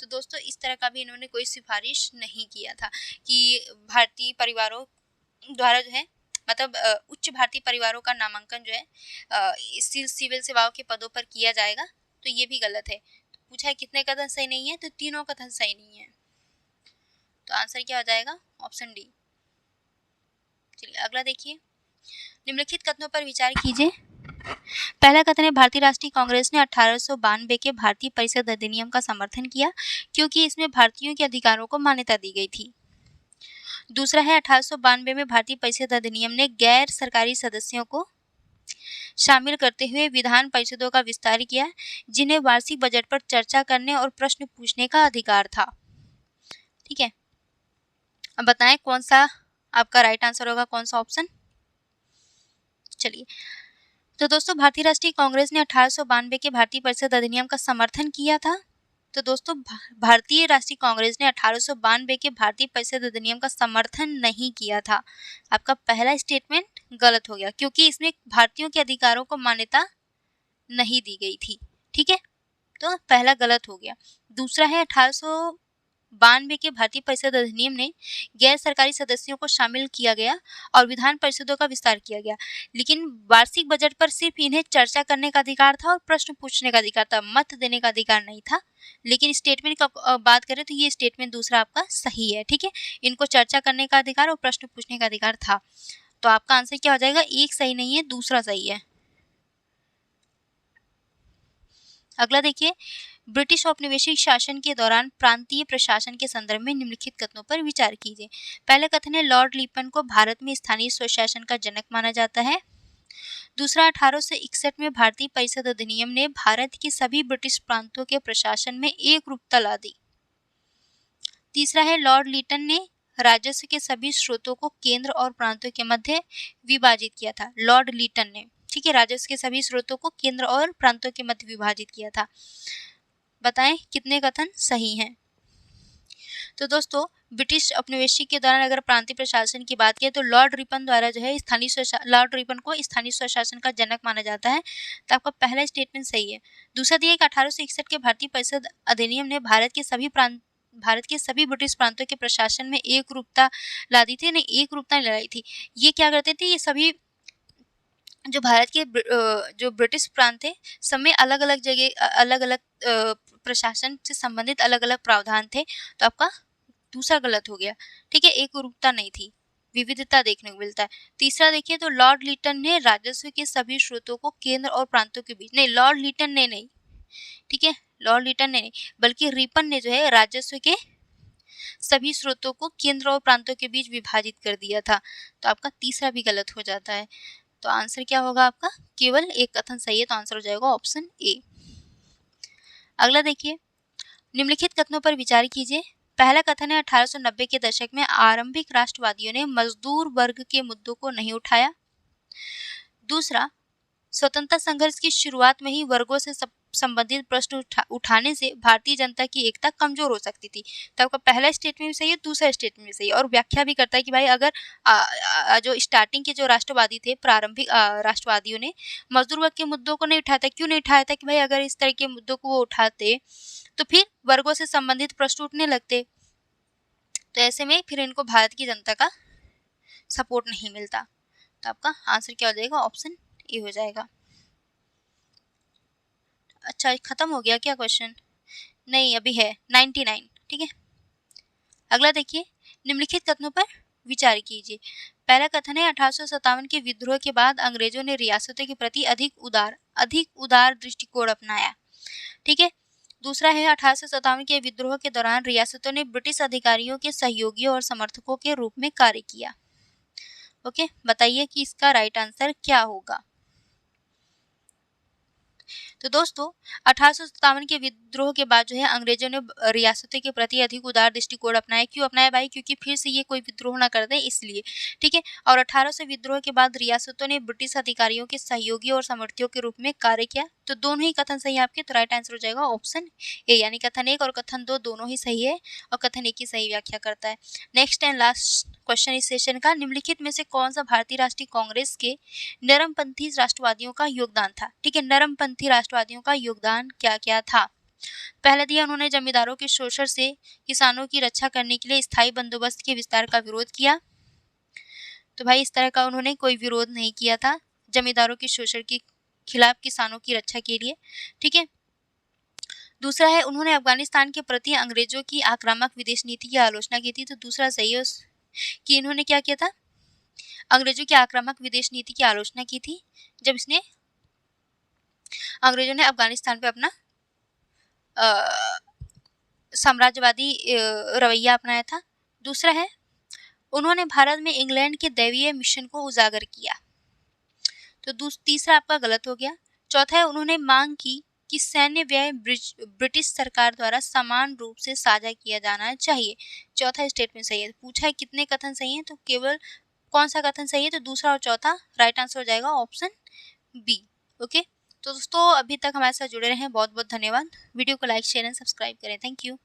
तो दोस्तों इस तरह का भी इन्होंने कोई सिफारिश नहीं किया था कि भारतीय परिवारों द्वारा जो है, मतलब उच्च भारतीय परिवारों का नामांकन जो है सिविल सेवाओं के पदों पर किया जाएगा। तो ये भी गलत है। तो पूछा है कितने कथन सही नहीं है, तो तीनों कथन सही नहीं है। तो आंसर क्या हो जाएगा? Option D. चलिए अगला देखिए, निम्नलिखित कथनों पर विचार कीजिए। पहला कथन है भारतीय राष्ट्रीय कांग्रेस ने 1892 के भारतीय परिषद अधिनियम का समर्थन किया क्योंकि इसमें भारतीयों के अधिकारों को मान्यता दी गई थी। दूसरा है 1892 में भारतीय परिषद अधिनियम ने गैर सरकारी सदस्यों को शामिल करते हुए विधान परिषदों का विस्तार किया जिन्हें वार्षिक बजट पर चर्चा करने और प्रश्न पूछने का अधिकार था। ठीक है, अब बताएं कौन सा आपका राइट आंसर होगा, कौन सा ऑप्शन। चलिए, तो दोस्तों भारतीय राष्ट्रीय कांग्रेस ने 1892 के भारतीय परिषद अधिनियम का समर्थन किया था। तो दोस्तों भारतीय राष्ट्रीय कांग्रेस ने 1892 के भारतीय परिषद अधिनियम का समर्थन नहीं किया था। आपका पहला स्टेटमेंट गलत हो गया क्योंकि इसमें भारतीयों के अधिकारों को मान्यता नहीं दी गई थी। ठीक है, तो पहला गलत हो गया। दूसरा है 92 के भारतीय परिषद अधिनियम ने गैर सरकारी सदस्यों को शामिल किया गया और विधान परिषदों का विस्तार किया गया, लेकिन वार्षिक बजट पर सिर्फ इन्हें चर्चा करने का अधिकार था और प्रश्न पूछने का अधिकार था, मत देने का अधिकार नहीं था। लेकिन स्टेटमेंट का बात करें तो ये स्टेटमेंट दूसरा आपका सही है, ठीक है। इनको चर्चा करने का अधिकार और प्रश्न पूछने का अधिकार था। तो आपका आंसर क्या हो जाएगा, एक सही नहीं है, दूसरा सही है। अगला देखिए, ब्रिटिश औपनिवेशिक शासन के दौरान प्रांतीय प्रशासन के संदर्भ में निम्नलिखित कथनों पर विचार कीजिए। पहले कथन है, लॉर्ड लिपन को भारत में स्थानीय स्वशासन का जनक माना जाता है। दूसरा, 1861 में भारतीय परिषद अधिनियम ने भारत के सभी ब्रिटिश प्रांतों के प्रशासन में एक रूपता ला दी। तीसरा है, लॉर्ड लिटन ने राजस्व के सभी स्रोतों को केंद्र और प्रांतों के मध्य विभाजित किया था। लॉर्ड लिटन ने, ठीक है, राजस्व के सभी स्रोतों को केंद्र और प्रांतों के मध्य विभाजित किया था। बताएं कितने कथन सही हैं। तो दोस्तों, ब्रिटिश औपनिवेशिक के दौरान अगर प्रांतीय प्रशासन की बात करें तो लॉर्ड रिपन द्वारा जो है लॉर्ड रिपन को स्थानीय स्वशासन का जनक माना जाता है। तो आपका पहला स्टेटमेंट सही है। दूसरा दिया कि 1861 के भारतीय परिषद अधिनियम ने भारत के सभी ब्रिटिश प्रांतों के प्रशासन में एक रूपता ला दी थी, नहीं एक रूपता लाई थी। ये क्या करते थे, ये सभी जो भारत के जो ब्रिटिश प्रांत थे, सब में अलग अलग जगह अलग अलग प्रशासन से संबंधित अलग अलग प्रावधान थे। तो आपका दूसरा गलत हो गया, ठीक है, एक रूपता नहीं थी, विविधता देखने को मिलता है। तीसरा देखिए, तो लॉर्ड लिटन ने राजस्व के सभी स्रोतों को केंद्र और प्रांतों के बीच, नहीं लॉर्ड लिटन ने नहीं, ठीक है, लॉर्ड लिटन ने नहीं, बल्कि रिपन ने जो है राजस्व के सभी स्रोतों को केंद्र और प्रांतों के बीच विभाजित कर दिया था। तो आपका तीसरा भी गलत हो जाता है। तो आंसर क्या होगा आपका, केवल एक कथन सही है, तो आंसर हो जाएगा ऑप्शन ए। अगला देखिए, निम्नलिखित कथनों पर विचार कीजिए। पहला कथन है, 1890 के दशक में आरंभिक राष्ट्रवादियों ने मजदूर वर्ग के मुद्दों को नहीं उठाया। दूसरा, स्वतंत्रता संघर्ष की शुरुआत में ही वर्गों से संबंधित प्रश्न उठाने से भारतीय जनता की एकता कमजोर हो सकती थी। तो आपका पहला स्टेटमेंट भी सही है, दूसरा स्टेटमेंट भी सही है, और व्याख्या भी करता है कि भाई अगर जो स्टार्टिंग के जो राष्ट्रवादी थे, प्रारंभिक राष्ट्रवादियों ने मजदूर वर्ग के मुद्दों को नहीं उठाया था। क्यों नहीं उठाया था कि भाई अगर इस तरह के मुद्दों को वो उठाते तो फिर वर्गों से संबंधित प्रश्न उठने लगते, तो ऐसे में फिर इनको भारत की जनता का सपोर्ट नहीं मिलता। तो आपका आंसर क्या हो जाएगा, ऑप्शन ए हो जाएगा। अच्छा, खत्म हो गया क्या क्वेश्चन? नहीं, अभी है 99, ठीक है। अगला देखिए, निम्नलिखित कथनों पर विचार कीजिए। पहला कथन है, 1857 के विद्रोह के बाद अंग्रेजों ने रियासतों के प्रति अधिक उदार दृष्टिकोण अपनाया, ठीक है। दूसरा है, 1857 के विद्रोह के दौरान रियासतों ने ब्रिटिश अधिकारियों के सहयोगियों और समर्थकों के रूप में कार्य किया। ओके, बताइए कि इसका राइट आंसर क्या होगा। तो दोस्तों, 1857 के विद्रोह के बाद जो है अंग्रेजों ने रियासतों के प्रति अधिक उदार दृष्टिकोण अपनाया। क्यों अपनाया भाई? क्योंकि फिर से ये कोई विद्रोह ना कर दे, इसलिए, ठीक है। और 1800 विद्रोह के बाद रियासतों ने ब्रिटिश अधिकारियों के सहयोगी और समर्थियों के रूप में कार्य किया। तो दोनों ही कथन सही है आपके, तो राइट आंसर हो जाएगा ऑप्शन ए, यानी कथन 1 और कथन 2 दोनों ही सही है और कथन 1 की सही व्याख्या करता है। नेक्स्ट एंड लास्ट क्वेश्चन इस सेशन का, निम्नलिखित में से कौन सा भारतीय राष्ट्रीय कांग्रेस के नरमपंथी राष्ट्रवादियों का योगदान था? ठीक है, नरमपंथी राष्ट्रवादियों का योगदान क्या क्या था? पहला दिया, उन्होंने जमींदारों के शोषण से किसानों की रक्षा करने के लिए स्थायी बंदोबस्त के विस्तार का विरोध किया। तो भाई इस तरह का उन्होंने कोई विरोध नहीं किया था जमींदारों के शोषण के खिलाफ किसानों की रक्षा के लिए, ठीक है। दूसरा है, उन्होंने अफगानिस्तान के प्रति अंग्रेजों की आक्रामक विदेश नीति की आलोचना की थी। तो दूसरा सही है कि इन्होंने क्या किया था, अंग्रेजों की आक्रामक विदेश नीति की आलोचना की थी जब इसने अंग्रेजों ने अफगानिस्तान पे अपना साम्राज्यवादी रवैया अपनाया था। दूसरा है, उन्होंने भारत में इंग्लैंड के दैवीय मिशन को उजागर किया। तो तीसरा आपका गलत हो गया। चौथा है, उन्होंने मांग की कि सैन्य व्यय ब्रिटिश सरकार द्वारा समान रूप से साझा किया जाना चाहिए। चौथा स्टेटमेंट सही है। पूछा है कितने कथन सही हैं, तो केवल कौन सा कथन सही है, तो दूसरा और चौथा। राइट आंसर हो जाएगा ऑप्शन बी। ओके, तो दोस्तों अभी तक हमारे साथ जुड़े रहें बहुत बहुत धन्यवाद। वीडियो को लाइक शेयर एंड सब्सक्राइब करें। Thank you.